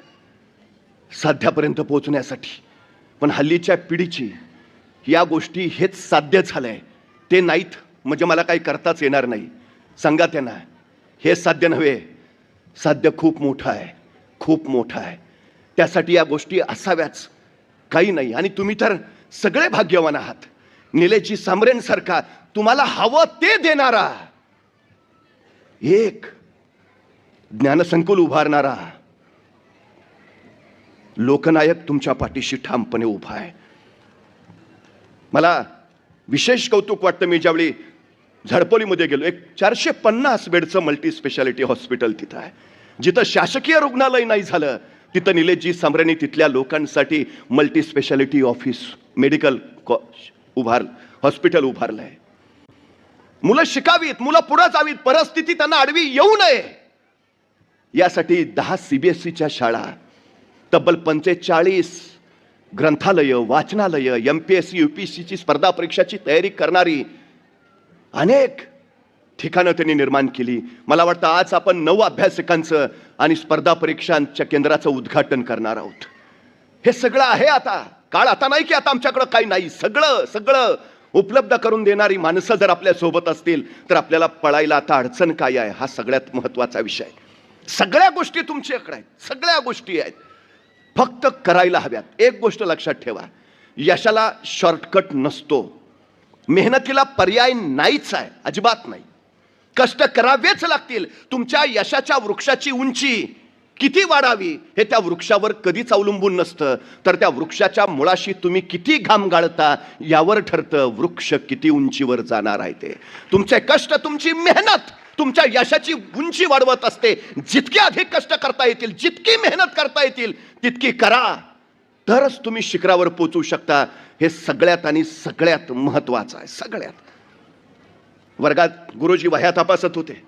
साध्यापर्यंत पोहोचण्यासाठी. पण हल्लीच्या पिढीची या गोष्टी हेच साध्य झालंय, ते नाहीत म्हणजे मला काही करताच येणार नाही. सांगा त्यांना, हे साध्य नव्हे, साध्य खूप मोठं आहे, खूप मोठं आहे. त्यासाठी या गोष्टी असाव्याच, काही नाही. आणि तुम्ही तर सगळे भाग्यवान आहात. निलेची सामरेन सारखा तुम्हाला हवं ते देणारा एक ज्ञानसंकुल उभारणारा लोकनायक तुमच्या पाठीशी ठामपणे उभा आहे. मला विशेष कौतुक वाटतं, मी ज्यावेळी झडपोलीमध्ये गेलो, एक 450 बेडचं मल्टी स्पेशालिटी हॉस्पिटल तिथं आहे. जिथं शासकीय रुग्णालय नाही झालं तिथं निलेशजी सांबरेंनी तिथल्या लोकांसाठी multi speciality office medical hospital उभारलंय. मुलं शिकावीत, मुलं पुढे जावीत, परिस्थिती त्यांना आडवी येऊ नये यासाठी 10 CBSEच्या शाळा, तब्बल 45 ग्रंथालय, वाचनालय, MPSC UPSCची स्पर्धा परीक्षाची तयारी करणारी अनेक ठिकाणं त्यांनी निर्माण केली. मला वाटतं आज आपण 9 अभ्यासिकांचं आणि स्पर्धा परीक्षांच्या केंद्राचं उद्घाटन करणार आहोत. हे सगळं आहे. आता काळ आता नाही की आता आमच्याकडं काही नाही, सगळं उपलब्ध करून देणारी माणसं जर आपल्या सोबत असतील तर आपल्याला पळायला आता अडचण काय आहे, हा सगळ्यात महत्वाचा विषय. सगळ्या गोष्टी तुमच्याकडे आहेत, सगळ्या गोष्टी आहेत, फक्त करायला हव्यात. एक गोष्ट लक्षात ठेवा, यशाला शॉर्टकट नसतो, मेहनतीला पर्याय नाहीच आहे, अजिबात नाही. कष्ट करावेच लागतील. तुमच्या यशाच्या वृक्षाची उंची किती वाढावी हे त्या वृक्षावर कधीच अवलंबून नसतं, तर त्या वृक्षाच्या मुळाशी तुम्ही किती घाम गाळता यावर ठरतं वृक्ष किती उंचीवर जाणार आहे ते. तुमचे कष्ट, तुमची मेहनत तुमच्या यशाची उंची वाढवत असते. जितके अधिक कष्ट करता येतील, जितकी मेहनत करता येतील तितकी करा, तरच तुम्ही शिखरावर पोहोचू शकता. हे सगळ्यात आणि सगळ्यात महत्वाचं आहे. सगळ्यात. वर्गात गुरुजी वह्या तपासत होते.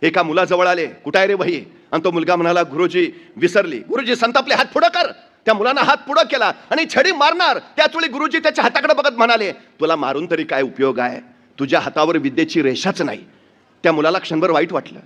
एका मुलाजवळ आले, कुठं आहे रे वही? आणि तो मुलगा म्हणाला, गुरुजी विसरली. गुरुजी संतापले, हात पुढं कर. त्या मुलानं हात पुढं केला आणि छडी मारणार त्याच वेळी गुरुजी त्याच्या हाताकडे बघत म्हणाले, तुला मारून तरी काय उपयोग आहे, तुझ्या हातावर विद्येची रेषाच नाही. त्या मुलाला क्षणभर वाईट वाटलं.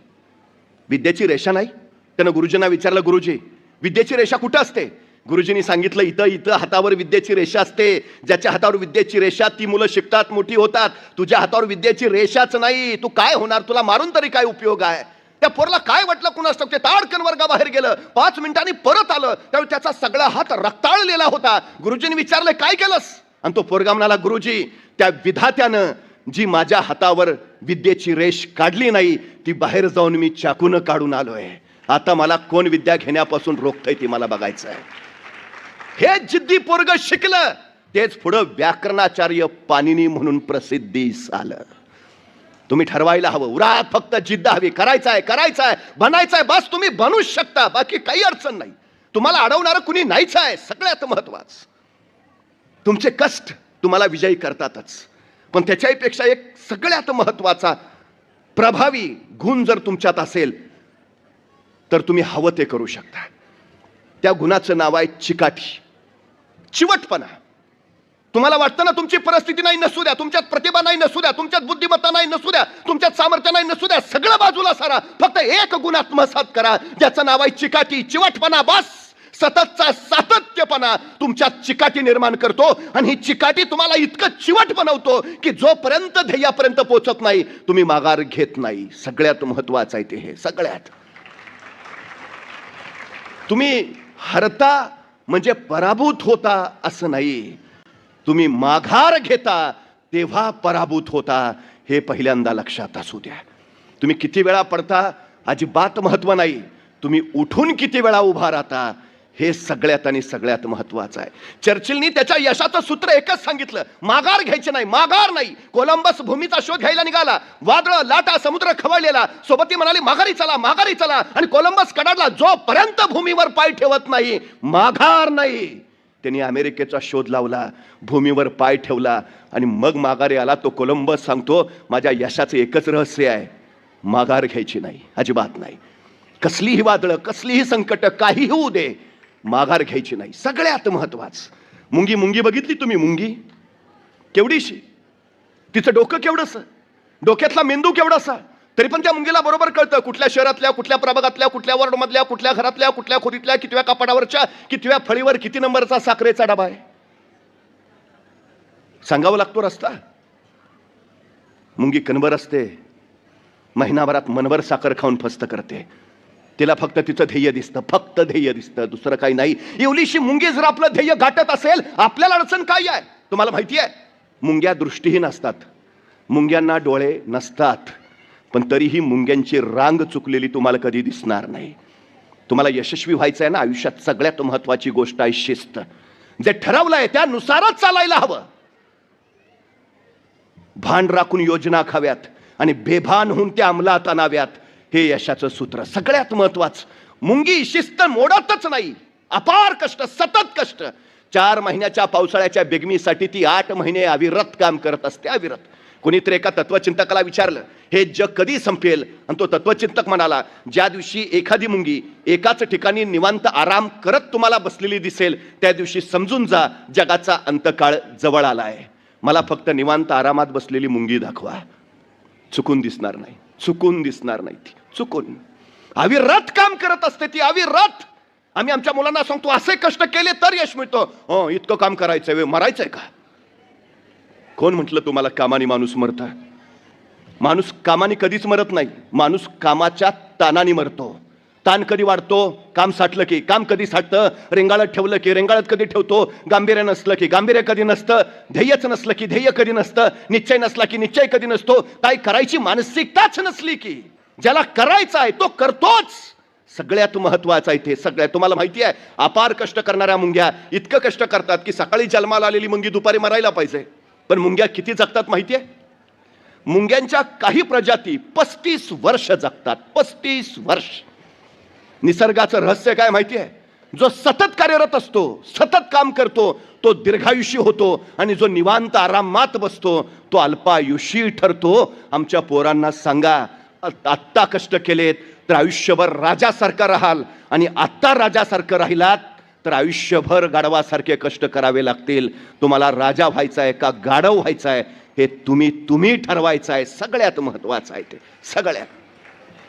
विद्येची रेषा नाही? त्यानं गुरुजींना विचारलं, गुरुजी विद्येची रेषा कुठं असते? गुरुजींनी सांगितलं, इथं हातावर विद्येची रेषा असते. ज्याच्या हातावर विद्येची रेषा ती मुलं शिकतात, मोठी होतात. तुझ्या हातावर विद्येची रेषाच नाही, तू काय होणार, तुला मारून तरी काय उपयोग आहे? त्या पोरला काय वाटलं कुणास ठाऊक, ते ताडकन वर्गाबाहेर गेलं. 5 मिनिटांनी परत आलं, त्यावेळी त्याचा सगळा हात रक्ताळलेला होता. गुरुजींनी विचारलं, काय केलंस? आणि तो पोरगा म्हणाला, गुरुजी त्या विधात्यानं जी माझ्या हातावर विद्येची रेष काढली नाही ती बाहेर जाऊन मी चाकून काढून आलोय. आता मला कोण विद्या घेण्यापासून रोखतंय ती मला बघायचं आहे. हे जिद्दी पोरग शिकलं, तेच पुढं व्याकरणाचार्य पाणिनी म्हणून प्रसिद्धीस आलं. तुम्ही ठरवायला हवं, उरात फक्त जिद्द हवी. करायचं आहे, बनायचं आहे, बस तुम्ही बनूच शकता, बाकी काही अडचण नाही. तुम्हाला अडवणारं कुणी नाहीच आहे. सगळ्यात महत्वाचं, तुमचे कष्ट तुम्हाला विजयी करतातच, पण त्याच्यापेक्षा एक सगळ्यात महत्वाचा प्रभावी गुण जर तुमच्यात असेल तर तुम्ही हवं ते करू शकता. त्या गुणाचं नाव आहे चिकाटी, चिवटपणा. तुम्हाला वाटतं ना तुमची परिस्थिती नाही नसू द्या, तुमच्यात प्रतिभा नाही नसू द्या, तुमच्यात बुद्धिमत्ता नाही नसू द्या, तुमच्यात सामर्थ्य नाही नसू द्या, सगळं बाजूला सारा, फक्त एक गुण आत्मसात करा ज्याचं नाव आहे चिकाटी, चिवटपणा. बस सततचा सातत्यपणा तुमच्यात चिकाटी निर्माण करतो आणि ही चिकाटी तुम्हाला इतकं चिवट बनवतो की जोपर्यंत ध्येयापर्यंत पोहोचत नाही तुम्ही माघार घेत नाही. सगळ्यात महत्वाचं आहे ते. हे सगळ्यात तुम्ही हरता म्हणजे पराभूत होता असं नाही, तुम्ही माघार घेता तेव्हा पराभूत होता, हे पहिल्यांदा लक्षात असू द्या. तुम्ही किती वेळा पडता अजिबात महत्व नाही, तुम्ही उठून किती वेळा उभा राहता हे सगळ्यात आणि सगळ्यात महत्वाचं आहे. चर्चिलनी त्याच्या यशाचं सूत्र एकच सांगितलं, माघार घ्यायची नाही, माघार नाही. कोलंबस भूमीचा शोध घ्यायला निघाला, वादळ, लाटा, समुद्र खवळलेला. सोबती म्हणाली, माघारी चला, माघारी चला. आणि कोलंबस कडाडला, जोपर्यंत भूमीवर पाय ठेवत नाही माघार नाही. त्यांनी अमेरिकेचा शोध लावला, भूमीवर पाय ठेवला आणि मग माघारी आला. तो कोलंबस सांगतो, माझ्या यशाचं एकच रहस्य आहे, माघार घ्यायची नाही, अजिबात नाही. कसलीही वादळ, कसलीही संकट, काहीही होऊ दे, माघार घ्यायची नाही. सगळ्यात महत्वाचं. मुंगी बघितली तुम्ही? मुंगी केवढीशी, तिचं डोकं केवढंसं, डोक्यातला मेंदू केवढासा, तरी पण त्या मुंगीला बरोबर कळतं कुठल्या शहरातल्या, कुठल्या प्रभागातल्या, कुठल्या वॉर्डमधल्या, कुठल्या घरातल्या, कुठल्या खोलीतल्या, कितव्या कपाटावरच्या, कितव्या फळीवर किती नंबरचा साखरेचा डबा आहे. सांगावं लागतो रस्ता. मुंगी कणभर असते, महिनाभरात मनभर साखर खाऊन फस्त करते. तिला फक्त तिचं ध्येय दिसतं, फक्त ध्येय दिसतं, दुसरं काही नाही. एवढीशी मुंगी जर आपलं ध्येय गाठत असेल, आपल्याला अडचण काय आहे? तुम्हाला माहिती आहे, मुंग्या दृष्टीहीन असतात, मुंग्यांना डोळे नसतात, पण तरीही मुंग्यांची रांग चुकलेली तुम्हाला कधी दिसणार नाही. तुम्हाला यशस्वी व्हायचं आहे ना आयुष्यात, सगळ्यात महत्वाची गोष्ट आहे शिस्त. जे ठरवलंय त्यानुसारच चालायला हवं. भान राखून योजना आखाव्यात आणि बेभान होऊन त्या अंमलात आणाव्यात, हे यशाचं सूत्र. सगळ्यात महत्वाचं, मुंगी शिस्त मोडतच नाही. अपार कष्ट, सतत कष्ट. 4 महिन्याच्या पावसाळ्याच्या बेगमीसाठी ती 8 महिने अविरत काम करत असते, अविरत. कोणीतरी एका तत्वचिंतकाला विचारलं, हे जग कधी संपेल? आणि तो तत्वचिंतक म्हणाला, ज्या दिवशी एखादी मुंगी एकाच ठिकाणी निवांत आराम करत तुम्हाला बसलेली दिसेल, त्या दिवशी समजून जा जगाचा अंतकाळ जवळ आला आहे. मला फक्त निवांत आरामात बसलेली मुंगी दाखवा. चुकून दिसणार नाही, चुकून दिसणार नाही, ती चुकून अविरत काम करत असते, ती अविरत. आम्ही आमच्या मुलांना सांगतो, असे कष्ट केले तर यश मिळतो. हो, इतकं काम करायचंय, मरायचंय का? कोण म्हटलं तुम्हाला कामाने माणूस मरता? माणूस कामाने कधीच मरत नाही, माणूस कामाच्या ताणाने मरतो. ताण कधी वाढतो? काम साठलं की. काम कधी साठतं? रेंगाळत ठेवलं की. रेंगाळत कधी ठेवतो? गांभीर्य नसलं की. गांभीर्य कधी नसतं? ध्येयच नसलं की. ध्येय कधी नसतं? निश्चय नसला की. निश्चय कधी नसतो? काय करायची मानसिकताच नसली की. ज्याला करायचं आहे तो करतोच. सगळ्यात महत्वाचं आहे ते. सगळ्यात तुम्हाला माहिती आहे, अपार कष्ट करणाऱ्या मुंग्या इतकं कष्ट करतात की सकाळी जन्माला आलेली मुंगी दुपारी मरायला पाहिजे. पण मुंग्या किती जगतात माहिती आहे? मुंग्यांच्या काही प्रजाती 35 वर्ष जगतात. 35 वर्ष. निसर्गाचं रहस्य काय माहिती आहे? जो सतत कार्यरत असतो, सतत काम करतो, तो दीर्घायुषी होतो. आणि जो निवांत आरामात बसतो, तो अल्पायुषी ठरतो. आमच्या पोरांना सांगा, आत्ता कष्ट केलेत तर आयुष्यभर राजासारखा राहाल, आणि आत्ता राजासारखं राहिलात तर आयुष्यभर गाढवासारखे कष्ट करावे लागतील. तुम्हाला राजा व्हायचा आहे का गाढव व्हायचा आहे, हे तुम्ही ठरवायचं आहे. सगळ्यात महत्वाचं आहे ते. सगळ्यात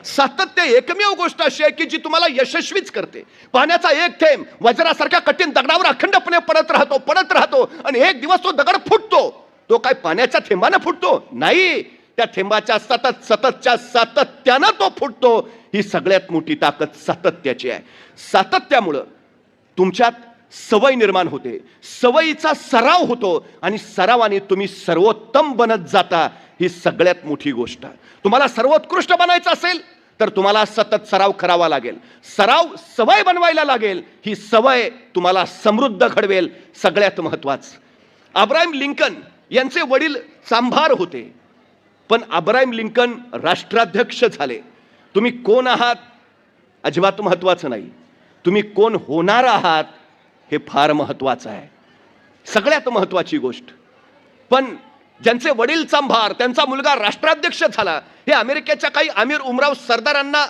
सातत्य एकमेव गोष्ट अशी आहे की जी तुम्हाला यशस्वीच करते. पाण्याचा एक थेंब वज्रासारख्या कठीण दगडावर अखंडपणे पडत राहतो आणि एक दिवस तो दगड फुटतो. तो काय पाण्याच्या थेंबाने फुटतो? नाही, त्या थेंबाच्या सततच्या सातत्यानं तो फुटतो. ही सगळ्यात मोठी ताकद सातत्याची आहे. सातत्यामुळं तुमच्यात सवय निर्माण होते, सवयीचा सराव होतो, आणि सरावाने तुम्ही सर्वोत्तम बनत जाता. ही सगळ्यात मोठी गोष्ट. तुम्हाला सर्वोत्कृष्ट बनायचं असेल तर तुम्हाला सतत सराव करावा लागेल. सराव सवय बनवायला लागेल. ही सवय तुम्हाला समृद्ध घडवेल. सगळ्यात महत्वाचं, अब्राहम लिंकन यांचे वडील चांभार होते, पण अब्राहम लिंकन राष्ट्राध्यक्ष झाले. तुम्ही कोण आहात अजिबात महत्वाचं नाही, तुम्ही कोण होणार आहात हे फार महत्वाचं आहे. सगळ्यात महत्वाची गोष्ट. पण ज्यांचे वडील चांभार, त्यांचा मुलगा राष्ट्राध्यक्ष झाला, हे अमेरिकेच्या काही आमिर उमराव सरदारांना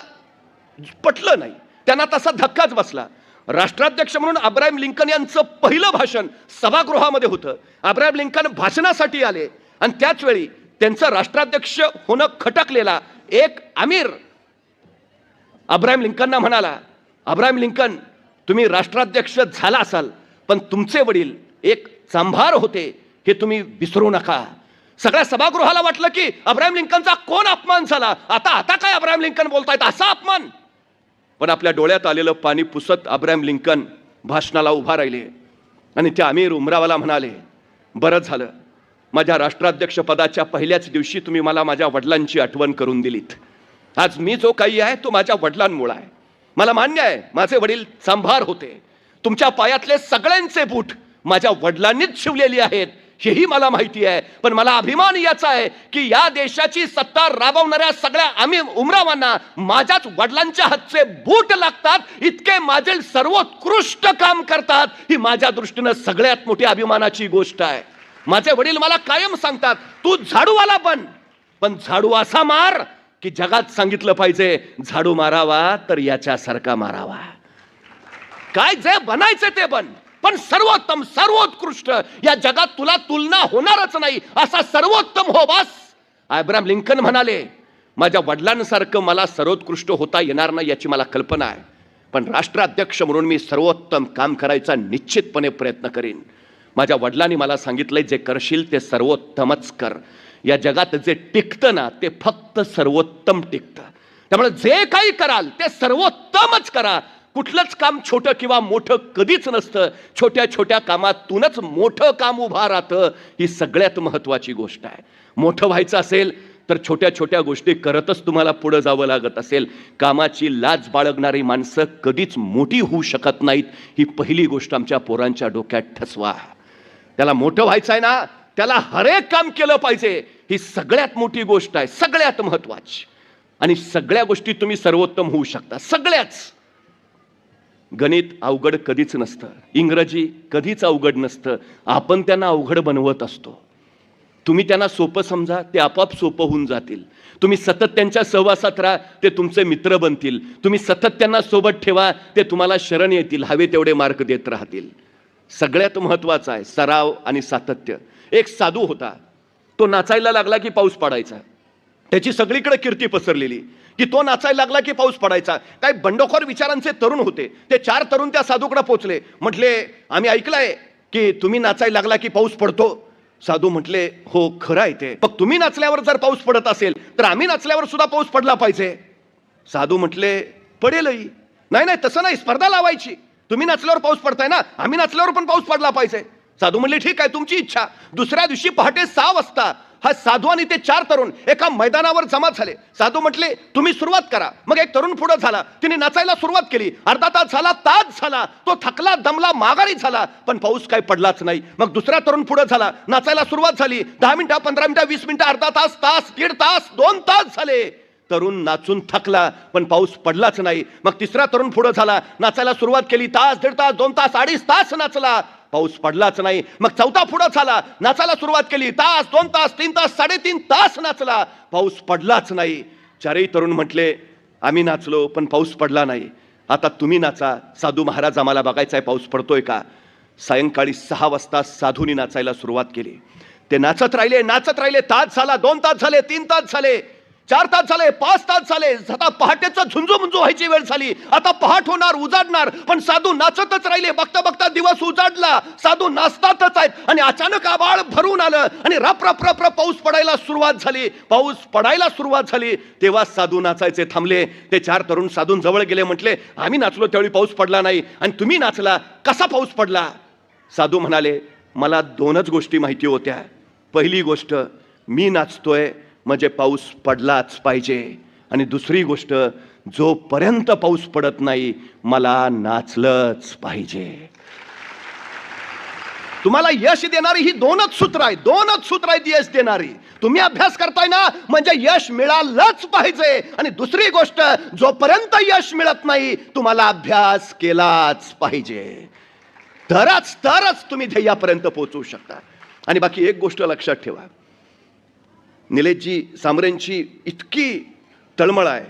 पटलं नाही. त्यांना तसा धक्काच बसला. राष्ट्राध्यक्ष म्हणून अब्राहम लिंकन यांचं पहिलं भाषण सभागृहामध्ये होतं. अब्राहम लिंकन भाषणासाठी आले, आणि त्याच वेळी त्यांचं राष्ट्राध्यक्ष होणं खटकलेला एक आमिर अब्राहम लिंकनना म्हणाला, अब्राहम लिंकन, तुम्ही राष्ट्राध्यक्ष झाला असाल, पण तुमचे वडील एक चांभार होते, हे तुम्ही विसरू नका. सगळ्या सभागृहाला वाटलं की अब्राहम लिंकनचा कोण अपमान झाला, आता काय अब्राहम लिंकन बोलतायत, असा अपमान. पण आपल्या डोळ्यात आलेलं पाणी पुसत अब्राहम लिंकन भाषणाला उभा राहिले, आणि त्या अमीर उमरावाला म्हणाले, बरं झालं, माझ्या राष्ट्राध्यक्ष पदाच्या पहिल्याच दिवशी तुम्ही मला माझ्या वडिलांची आठवण करून दिलीत. आज मी जो काही आहे तो माझ्या वडिलांमुळे आहे. मला मान्य आहे, माझे वडील चांभार होते. तुमच्या पायातले सगळ्यांचे बूट माझ्या वडिलांनीच शिवलेली आहेत, हेही मला माहिती आहे. पण मला अभिमान याचा आहे की या देशाची सत्ता राबवणाऱ्या सगळ्या आम्ही उमरावांना माझ्याच वडिलांच्या हातचे बूट लागतात. इतके माझे सर्वोत्कृष्ट काम करतात. ही माझ्या दृष्टीनं सगळ्यात मोठी अभिमानाची गोष्ट आहे. माझे वडील मला कायम सांगतात, तू झाडूवाला बन, पण झाडू असा मार की जगात सांगितलं पाहिजे, झाडू मारावा तर याच्यासारखा मारावा. काय जे बनायचे ते बन, पण सर्वोत्तम, सर्वोत्कृष्ट. या जगात तुला तुलना होणारच नाही असा सर्वोत्तम हो बस. अब्राहम लिंकन म्हणाले, माझ्या वडिलांसारखं मला सर्वोत्कृष्ट होता येणार नाही याची मला कल्पना आहे, पण राष्ट्राध्यक्ष म्हणून मी सर्वोत्तम काम करायचा निश्चितपणे प्रयत्न करीन. माझ्या वडिलांनी मला सांगितलंय, जे करशील ते सर्वोत्तमच कर. या जगात जे टिकतं ना ते फक्त सर्वोत्तम टिकतं. त्यामुळे जे काही कराल ते सर्वोत्तमच करा. कुठलंच काम छोटं किंवा मोठं कधीच नसतं. छोट्या छोट्या कामातूनच मोठं काम उभा राहतं. ही सगळ्यात महत्वाची गोष्ट आहे. मोठं व्हायचं असेल तर छोट्या छोट्या गोष्टी करतच तुम्हाला पुढे जावं लागत असेल. कामाची लाज बाळगणारी माणसं कधीच मोठी होऊ शकत नाहीत. ही पहिली गोष्ट आमच्या पोरांच्या डोक्यात ठसवा. त्याला मोठं व्हायचं आहे ना, त्याला हरेक काम केलं पाहिजे. ही सगळ्यात मोठी गोष्ट आहे, सगळ्यात महत्वाची. आणि सगळ्या गोष्टी तुम्ही सर्वोत्तम होऊ शकता, सगळ्याच. गणित अवघड कधीच नसतं, इंग्रजी कधीच अवघड नसतं, आपण त्यांना अवघड बनवत असतो. तुम्ही त्यांना सोपं समजा, ते आपोआप सोपं होऊन जातील. तुम्ही सतत त्यांच्या सहवासात राहा, ते तुमचे मित्र बनतील. तुम्ही सतत त्यांना सोबत ठेवा, ते तुम्हाला शरण येतील, हवे तेवढे मार्क देत राहतील. सगळ्यात महत्वाचं आहे सराव आणि सातत्य. एक साधू होता, तो नाचायला लागला की पाऊस पडायचा. त्याची सगळीकडे कीर्ती पसरलेली की तो नाचायला लागला की पाऊस पडायचा. काय बंडखोर विचारांचे तरुण होते, ते 4 तरुण त्या साधूकडे पोहोचले. म्हटले, आम्ही ऐकलंय की तुम्ही नाचायला लागला की पाऊस पडतो. साधू म्हटले, हो खरं आहे ते, पण तुम्ही नाचल्यावर जर पाऊस पडत असेल तर आम्ही नाचल्यावर सुद्धा पाऊस पडला पाहिजे. साधू म्हटले, पडेलही. नाही नाही, तसं नाही, स्पर्धा लावायची. तुम्ही नाचल्यावर पाऊस पडताय ना, आम्ही नाचल्यावर पण पाऊस पडला पाहिजे. साधू म्हणले, ठीक आहे, तुमची इच्छा. दुसऱ्या दिवशी पहाटे 6 वाजता हा साधू आणि ते 4 तरुण एका मैदानावर जमा झाले. साधू म्हटले, तुम्ही सुरुवात करा. मग एक तरुण पुढे झाला, तिने नाचायला सुरुवात केली. अर्धा तास झाला, तास झाला, तो थकला, दमला, माघारी झाला, पण पाऊस काय पडलाच नाही. मग दुसरा तरुण पुढे झाला, नाचायला सुरुवात झाली. 10 मिनिटं, 15 मिनिटं, 20 मिनिटं, अर्धा तास, तास, 1.5 तास, 2 तास झाले. तरुण नाचून थकला, पण पाऊस पडलाच नाही. मग तिसरा तरुण पुढे झाला, नाचायला सुरुवात केली. तास, 1.5 तास, 2 तास, 2.5 तास नाचला, पाऊस पडलाच नाही. मग चौथा पुढे झाला, नाचायला सुरुवात केली. तास, 2 तास, 3 तास, 3.5 तास नाचला, पाऊस पडलाच नाही. 4ही तरुण म्हटले, आम्ही नाचलो पण पाऊस पडला नाही, आता तुम्ही नाचा. साधू महाराज, आम्हाला बघायचं आहे पाऊस पडतोय का. सायंकाळी 6 वाजता साधूनी नाचायला सुरुवात केली. ते नाचत राहिले, नाचत राहिले. तास झाला, 2 तास झाले, 3 तास झाले, 4 तास झाले, 5 तास झाले. आता पहाटेचं झुंजू मुंजू व्हायची वेळ झाली. आता पहाट होणार, उजाडणार, पण साधू नाचतच राहिले. बघता बघता दिवस उजाडला, साधू नाचतातच आहेत. आणि अचानक आभाळ भरून आलं आणि रप रप रप रप पाऊस पडायला सुरुवात झाली. पाऊस पडायला सुरुवात झाली तेव्हा साधू नाचायचे थांबले. ते 4 तरुण साधून जवळ गेले, म्हटले, आम्ही नाचलो त्यावेळी पाऊस पडला नाही आणि तुम्ही नाचला, कसा पाऊस पडला. साधू म्हणाले, मला 2च गोष्टी माहिती होत्या. पहिली गोष्ट, मी नाचतोय म्हणजे पाऊस पडलाच पाहिजे. आणि दुसरी गोष्ट, जोपर्यंत पाऊस पडत नाही मला नाचलंच पाहिजे. तुम्हाला यश देणारी ही 2च सूत्र आहे, 2च सूत्र आहेत यश देणारी. तुम्ही अभ्यास करताय ना, म्हणजे यश मिळालंच पाहिजे. आणि दुसरी गोष्ट, जोपर्यंत यश मिळत नाही तुम्हाला अभ्यास केलाच पाहिजे. तरच तुम्ही ध्येयापर्यंत पोहोचू शकता. आणि बाकी एक गोष्ट लक्षात ठेवा, निलेशजी सामरेंची इतकी तळमळ आहे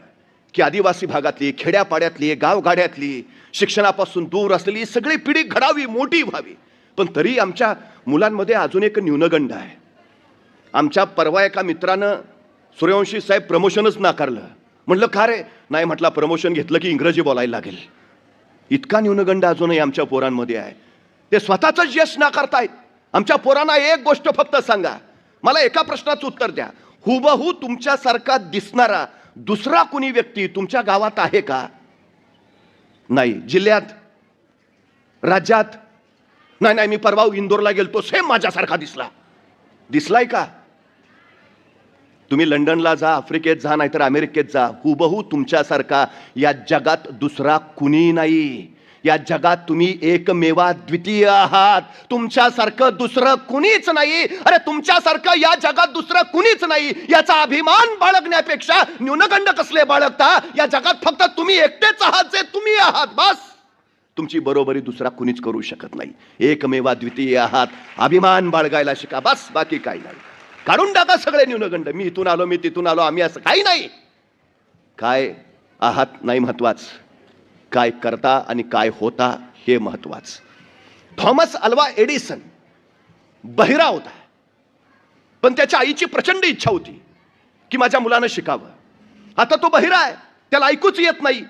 की आदिवासी भागातली, खेड्यापाड्यातली, गावगाड्यातली, शिक्षणापासून दूर असलेली सगळी पिढी घडावी, मोठी व्हावी. पण तरी आमच्या मुलांमध्ये अजून एक न्यूनगंड आहे. आमच्या परवा एका मित्रानं सूर्यवंशी साहेब प्रमोशनच नाकारलं. म्हटलं का रे. नाही म्हटलं, प्रमोशन घेतलं की इंग्रजी बोलायला लागेल. इतका न्यूनगंड अजूनही आमच्या पोरांमध्ये आहे. ते स्वतःच यश नाकारतायत. आमच्या पोरांना एक गोष्ट फक्त सांगा, मला एका प्रश्नाचं उत्तर द्या, हुबहू तुमच्यासारखा दिसणारा दुसरा कुणी व्यक्ती तुमच्या गावात आहे का. नाही. जिल्ह्यात, राज्यात, नाही. मी परवा इंदोरला गेलतो, सेम माझ्यासारखा दिसलाय का. तुम्ही लंडनला जा, आफ्रिकेत जा, नाहीतर अमेरिकेत जा, हुबहू तुमच्यासारखा या जगात दुसरा कुणी नाही. या जगात तुम्ही एकमेवा द्वितीय आहात. तुमच्यासारखं दुसरं कुणीच नाही. अरे तुमच्यासारखं या जगात दुसरं कुणीच नाही याचा अभिमान बाळगण्यापेक्षा न्यूनगंड कसले बाळगता. या जगात फक्त तुम्ही एकटेच आहात जे तुम्ही आहात, बस. तुमची बरोबरी दुसरा कुणीच करू शकत नाही. एकमेवा द्वितीय आहात, अभिमान बाळगायला शिका, बस. बाकी काही नाही. काढून टाका सगळे न्यूनगंड. मी इथून आलो, मी तिथून आलो, आम्ही असं काही नाही. काय आहात नाही महत्वाचं, काय करता आणि काय होता हे महत्वाचं. थॉमस अल्वा एडिसन बहिरा होता, पण त्याच्या आईची प्रचंड इच्छा होती की माझ्या मुलानं शिकावं. आता तो बहिरा आहे, त्याला ऐकूच येत नाही,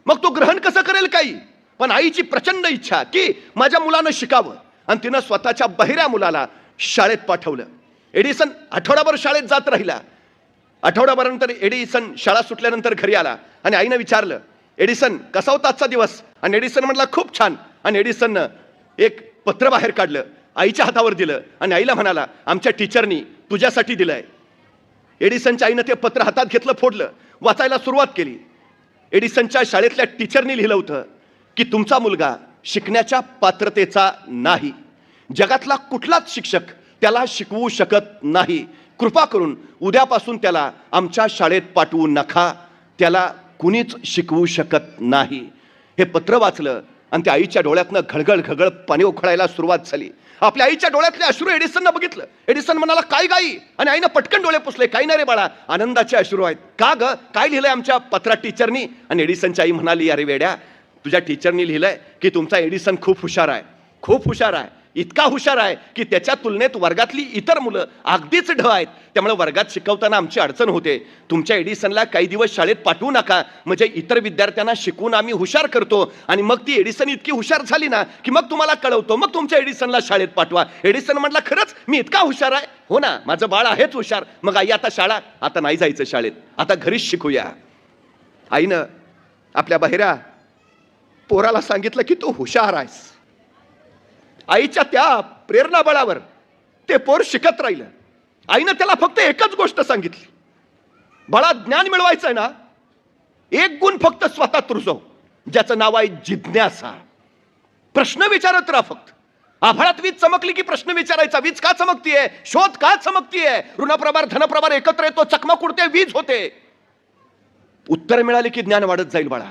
मग तो ग्रहण कसं करेल काही. पण आईची प्रचंड इच्छा की माझ्या मुलानं शिकावं, आणि तिनं स्वतःच्या बहिऱ्या मुलाला शाळेत पाठवलं. एडिसन आठवडाभर शाळेत जात राहिला. आठवडाभरानंतर एडिसन शाळा सुटल्यानंतर घरी आला आणि आईनं विचारलं, एडिसन कसा होता आजचा दिवस. आणि एडिसन म्हटला, खूप छान. आणि एडिसननं एक पत्र बाहेर काढलं, आईच्या हातावर दिलं आणि आईला म्हणाला, आमच्या टीचरनी तुझ्यासाठी दिलंय. एडिसनच्या आईनं ते पत्र हातात घेतलं, फोडलं, वाचायला सुरुवात केली. एडिसनच्या शाळेतल्या टीचरनी लिहिलं होतं की तुमचा मुलगा शिकण्याच्या पात्रतेचा नाही. जगातला कुठलाच शिक्षक त्याला शिकवू शकत नाही. कृपा करून उद्यापासून त्याला आमच्या शाळेत पाठवू नका, त्याला कुणीच शिकवू शकत नाही. हे पत्र वाचलं आणि त्या आईच्या डोळ्यातनं घळघळ घळघळ पाणी उखळायला सुरुवात झाली. आपल्या आईच्या डोळ्यातले अश्रू एडिसननं बघितलं. एडिसन म्हणाला, काय गाई? आणि आईनं पटकन डोळे पुसले. काही नाही रे बाळा, आनंदाचे अश्रू आहेत. का ग, काय लिहिलंय आमच्या पत्रात टीचरनी? आणि एडिसनची आई म्हणाली, अरे वेड्या, तुझ्या टीचरनी लिहिलंय की तुमचा एडिसन खूप हुशार आहे, खूप हुशार आहे, इतका हुशार आहे की त्याच्या तुलनेत वर्गातली इतर मुलं अगदीच ढ आहेत. त्यामुळे वर्गात शिकवताना आमची अडचण होते. तुमच्या एडिसनला काही दिवस शाळेत पाठवू नका, म्हणजे इतर विद्यार्थ्यांना शिकवून आम्ही हुशार करतो. आणि मग ती एडिसन इतकी हुशार झाली ना की मग तुम्हाला कळवतो, मग तुमच्या एडिसनला शाळेत पाठवा. एडिसन म्हटला, खरंच मी इतका हुशार आहे? हो ना, माझं बाळ आहेच हुशार. मग आई, आता शाळा? आता नाही जायचं शाळेत, आता घरीच शिकूया. आईनं आपल्या बहिऱ्या पोराला सांगितलं की तू हुशार आहेस. आईच्या त्या प्रेरणाबळावर ते पोर शिकत राहिलं. आईनं त्याला फक्त एकच गोष्ट सांगितली, बाळा, ज्ञान मिळवायचंय ना, एक गुण फक्त स्वतःत रुजव, ज्याचं नाव आहे जिज्ञासा. प्रश्न विचारत राहा फक्त. आभाळात वीज चमकली की प्रश्न विचारायचा, वीज का चमकतीये, शोध का चमकतीये, ऋणप्रभार धनप्रभार एकत्र येतो, चकमक उडते, वीज होते. उत्तर मिळाले की ज्ञान वाढत जाईल. बाळा,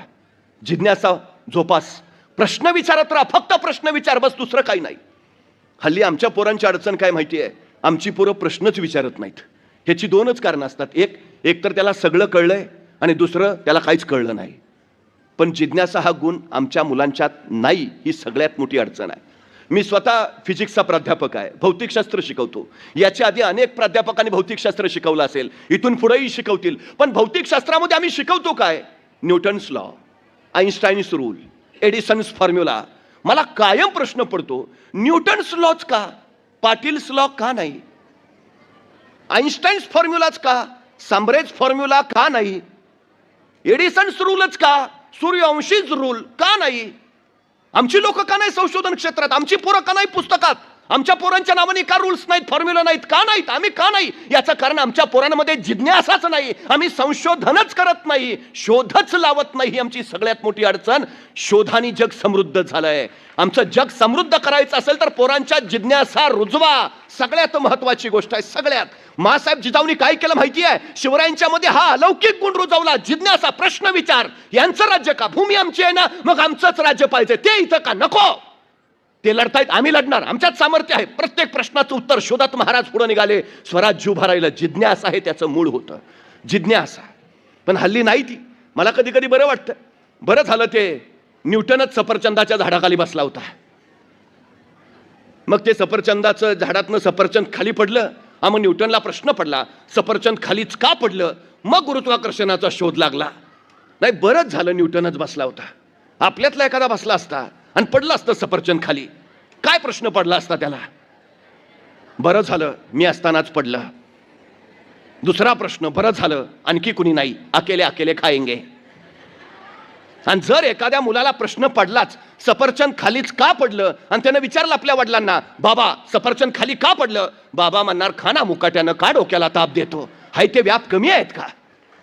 जिज्ञासा जोपास, प्रश्न विचारत राहा, फक्त प्रश्न विचार, बस, दुसरं काही नाही. हल्ली आमच्या पोरांची अडचण काय माहिती आहे? आमची पोरं प्रश्नच विचारत नाहीत. ह्याची दोनच कारणं असतात. एक तर त्याला सगळं कळलंय, आणि दुसरं त्याला काहीच कळलं नाही. पण जिज्ञासा हा गुण आमच्या मुलांच्यात नाही, ही सगळ्यात मोठी अडचण आहे. मी स्वतः फिजिक्सचा प्राध्यापक आहे, भौतिकशास्त्र शिकवतो. याच्या आधी अनेक प्राध्यापकांनी भौतिकशास्त्र शिकवलं असेल, इथून पुढेही शिकवतील. पण भौतिकशास्त्रामध्ये आम्ही शिकवतो काय? Newton's law, Einstein's rule, Edison's formula. मला कायम प्रश्न पडतो, न्यूटन्स लॉच का, पाटील्स लॉ का नाही, आईन्स्टाईन्स फॉर्म्युलाच का, सांब्रेज फॉर्म्युला का नाही, एडिसन्स रूलच का, सूर्यवंशीच रूल का नाही? आमची लोक का नाही संशोधन क्षेत्रात? आमची पोरं का नाही पुस्तकात? आमच्या पोरांच्या नावाने का रूल्स नाहीत, फॉर्म्युला नाहीत? का नाहीत? आम्ही का नाही? याचं कारण आमच्या पोरांमध्ये जिज्ञासाच नाही. आम्ही संशोधनच करत नाही, शोधच लावत नाही. आमची सगळ्यात मोठी अडचण. शोधाने जग समृद्ध झालंय. आमचं जग समृद्ध करायचं असेल तर पोरांच्या जिज्ञासा रुजवा, सगळ्यात महत्वाची गोष्ट आहे. सगळ्यात मासाहेब जिजाऊनी काय केलं माहिती आहे? शिवरायांच्या मध्ये हा अलौकिक गुण रुजवला, जिज्ञासा, प्रश्न विचार. यांचं राज्य का? भूमी आमची आहे ना, मग आमचंच राज्य पाहिजे. ते इथं का नको? ते लढतायत, आम्ही लढणार, आमच्यात सामर्थ्य आहे. प्रत्येक प्रश्नाचं उत्तर शोधत महाराज पुढे निघाले. स्वराज्य उभा राहिलं. जिज्ञासा आहे त्याचं मूळ होतं, जिज्ञासा. पण हल्ली नाही ती. मला कधी कधी बरं वाटतं, बरं झालं ते न्यूटनच सफरचंदाच्या झाडाखाली बसला होता. मग ते सफरचंदाचं झाडातनं सफरचंद खाली पडलं. मग न्यूटनला प्रश्न पडला, सफरचंद खालीच का पडलं? मग गुरुत्वाकर्षणाचा शोध लागला. नाही, बरंच झालं न्यूटनच बसला होता. आपल्यातला एखादा बसला असता आणि पडलं असतं सफरचंद खाली, काय प्रश्न पडला असता त्याला? बरं झालं मी असतानाच पडलं. दुसरा प्रश्न, बरं झालं आणखी कुणी नाही, अकेले अकेले खाएंगे. आणि जर एखाद्या मुलाला प्रश्न पडलाच, सफरचंद खालीच का पडलं, आणि त्यानं विचारलं आपल्या वडिलांना, बाबा सफरचंद खाली का पडलं? बाबा म्हणणार, खाना मुकाट्यानं का डोक्याला ताप देतो, हाय ते व्याप कमी आहेत का?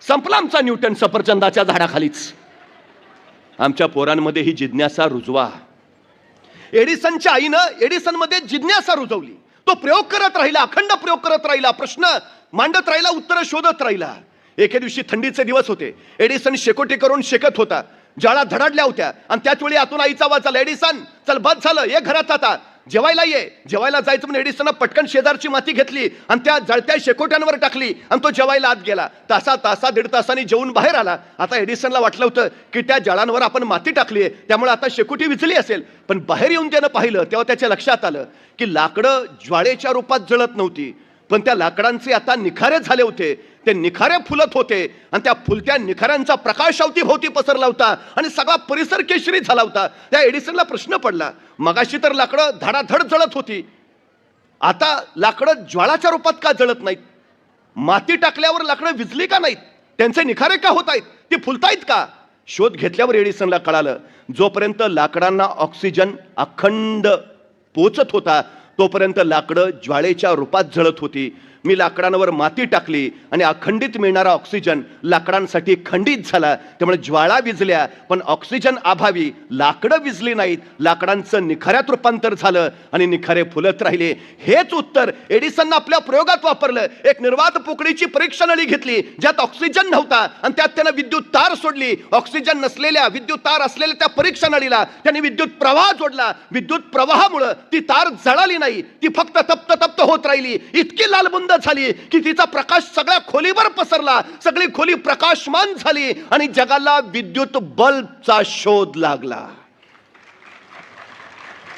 संपला आमचा न्यूटन सफरचंदाच्या झाडाखालीच. आमच्या पोरांमध्ये ही जिज्ञासा रुजवा. एडिसनच्या आईनं एडिसन मध्ये जिज्ञासा रुजवली. तो प्रयोग करत राहिला, अखंड प्रयोग करत राहिला, प्रश्न मांडत राहिला, उत्तर शोधत राहिला. एके दिवशी थंडीचे दिवस होते. एडिसन शेकोटी करून शेकत होता. ज्वाळा धडाडल्या होत्या आणि त्याच वेळी आतून आईचा आवाज आला, एडिसन चल बस झालं, ये घरात आता, जेवायला ये. जेवायला जायचं म्हणून एडिसननं पटकन शेजारची माती घेतली आणि त्या जळत्या शेकोट्यांवर टाकली आणि तो जेवायला आत गेला. दीड तासांनी जेवून बाहेर आला. आता एडिसनला वाटलं होतं की त्या जळांवर आपण माती टाकली आहे, त्यामुळे आता शेकोटी विझली असेल. पण बाहेर येऊन त्यानं पाहिलं तेव्हा त्याच्या लक्षात आलं की लाकडं ज्वाळेच्या रूपात जळत नव्हती, पण त्या लाकडांचे आता निखारे झाले होते. ते निखारे फुलत होते आणि त्या फुलत्या निखाऱ्यांचा प्रकाश अवतीभोवती पसरला होता आणि सगळा परिसर केशरी झाला होता. त्या एडिसनला प्रश्न पडला, मगाशी तर लाकडं धडाधड जळत होती, आता लाकडं ज्वाळाच्या रूपात का जळत नाहीत? माती टाकल्यावर लाकडं विझली का नाहीत? त्यांचे निखारे का होत आहेत? ती फुलतायत का? शोध घेतल्यावर एडिसनला कळालं, जोपर्यंत लाकडांना ऑक्सिजन अखंड पोचत होता तोपर्यंत लाकडं ज्वाळेच्या रूपात जळत होती. मी लाकडांवर माती टाकली आणि अखंडित मिळणारा ऑक्सिजन लाकडांसाठी खंडित झाला, त्यामुळे ज्वाळा विझल्या, पण ऑक्सिजन अभावी लाकडं विझली नाहीत, लाकडांचं निखाऱ्यात रूपांतर झालं आणि निखारे फुलत राहिले. हेच उत्तर एडिसननं आपल्या प्रयोगात वापरलं. एक निर्वात पोकळीची परीक्षा नळी घेतली ज्यात ऑक्सिजन नव्हता आणि त्यात त्यानं विद्युत तार सोडली. ऑक्सिजन नसलेल्या विद्युत तार असलेल्या त्या परीक्षा नळीला त्यांनी विद्युत प्रवाह जोडला. विद्युत प्रवाहामुळे ती तार जळाली नाही, ती फक्त तप्त तप्त होत राहिली. इतकी लालबुंद झाली की तिचा प्रकाश सगळ्या खोलीवर पसरला, सगळी खोली प्रकाशमान झाली आणि जगाला विद्युत बल्बचा शोध लागला.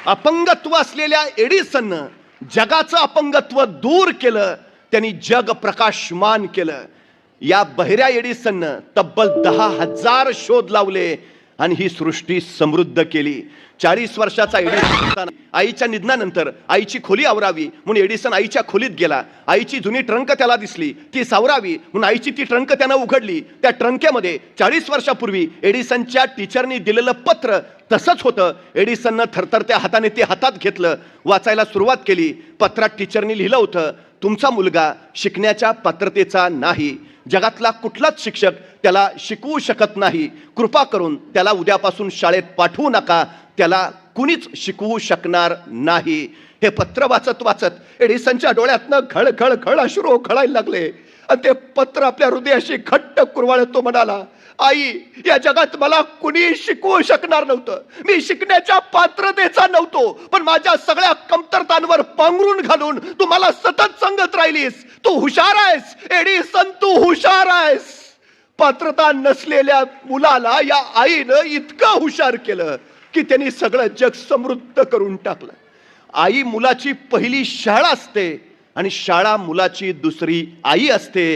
अपंगत्व असलेल्या एडिसननं जगाचं अपंगत्व दूर केलं, त्यांनी जग प्रकाशमान केलं. या बहिऱ्या एडिसननं तब्बल 10,000 शोध लावले आणि ही सृष्टी समृद्ध केली. 40 वर्षाचा एडिसन आईच्या निधनानंतर आईची खोली आवरावी म्हणून एडिसन आईच्या खोलीत गेला. आईची जुनी ट्रंक त्याला दिसली, ती सावरावी म्हणून आईची ती ट्रंक त्यानं उघडली. त्या ट्रंकेमध्ये 40 वर्षापूर्वी एडिसनच्या टीचरनी दिलेलं पत्र तसंच होतं. एडिसननं थरथरत्या हाताने ते हातात घेतलं, वाचायला सुरुवात केली. पत्रात टीचरनी लिहिलं होतं, तुमचा मुलगा शिकण्याच्या पात्रतेचा नाही, जगातला कुठलाच शिक्षक त्याला शिकवू शकत नाही, कृपा करून त्याला उद्यापासून शाळेत पाठवू नका, त्याला कुणीच शिकवू शकणार नाही. हे पत्र वाचत वाचत एडिसनच्या डोळ्यातनं खळ खळ खळ अश्रू खळायला लागले आणि ते पत्र आपल्या हृदयाशी घट्ट कुरवाळत तो म्हणाला, आई, या जगात मला कुणी शिकवू शकणार नव्हतं, मी शिकण्याच्या पात्रतेचा नव्हतो, पण माझ्या सगळ्या कमतरतांवर पांघरून घालून तू मला सतत सांगत राहिलीस, तू हुशार आहेस एडिसन, तू हुशार आहेस. पात्रता नसलेल्या मुलाला या आईनं इतकं हुशार केलं की त्यांनी सगळं जग समृद्ध करून टाकलं. आई मुलाची पहिली शाळा असते आणि शाळा मुलाची दुसरी आई असते.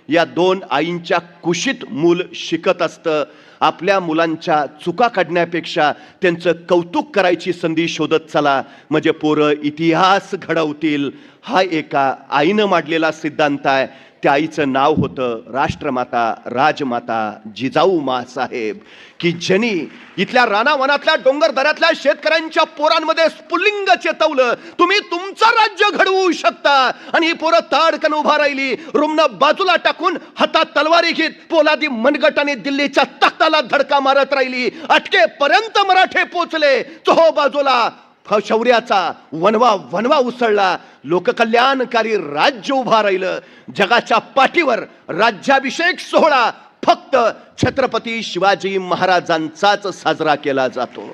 या दोन आईंच्या कुशीत मूल शिकत असतं. आपल्या मुलांच्या चुका काढण्यापेक्षा त्यांचं कौतुक करायची संधी शोधत चला, म्हणजे पोरं इतिहास घडवतील. हा एका आईनं मांडलेला सिद्धांत आहे. त्या आईचं नाव होतं राष्ट्रमाता राजमाता जिजाऊ माँसाहेब, की ज्यांनी इथल्या रानावनातल्या डोंगर दऱ्यातल्या शेतकऱ्यांच्या पोरांमध्ये स्फुल्लिंग चेतवलं, तुम्ही तुमचं राज्य घडवू शकता. आणि ही पोरं ताडकन उभा राहिली, रुमणं बाजूला टाकून हातात तलवारी घेत पोलादी मनगटाने दिल्लीच्या तख्ताला धडका मारत राहिली. अटकेपर्यंत मराठे पोचले. चहो बाजूला शौर्याचा वनवा वनवा उसळला. लोककल्याणकारी राज्य उभा राहिलं. जगाच्या पाठीवर राज्याभिषेक सोहळा फक्त छत्रपती शिवाजी महाराजांचाच साजरा केला जातो.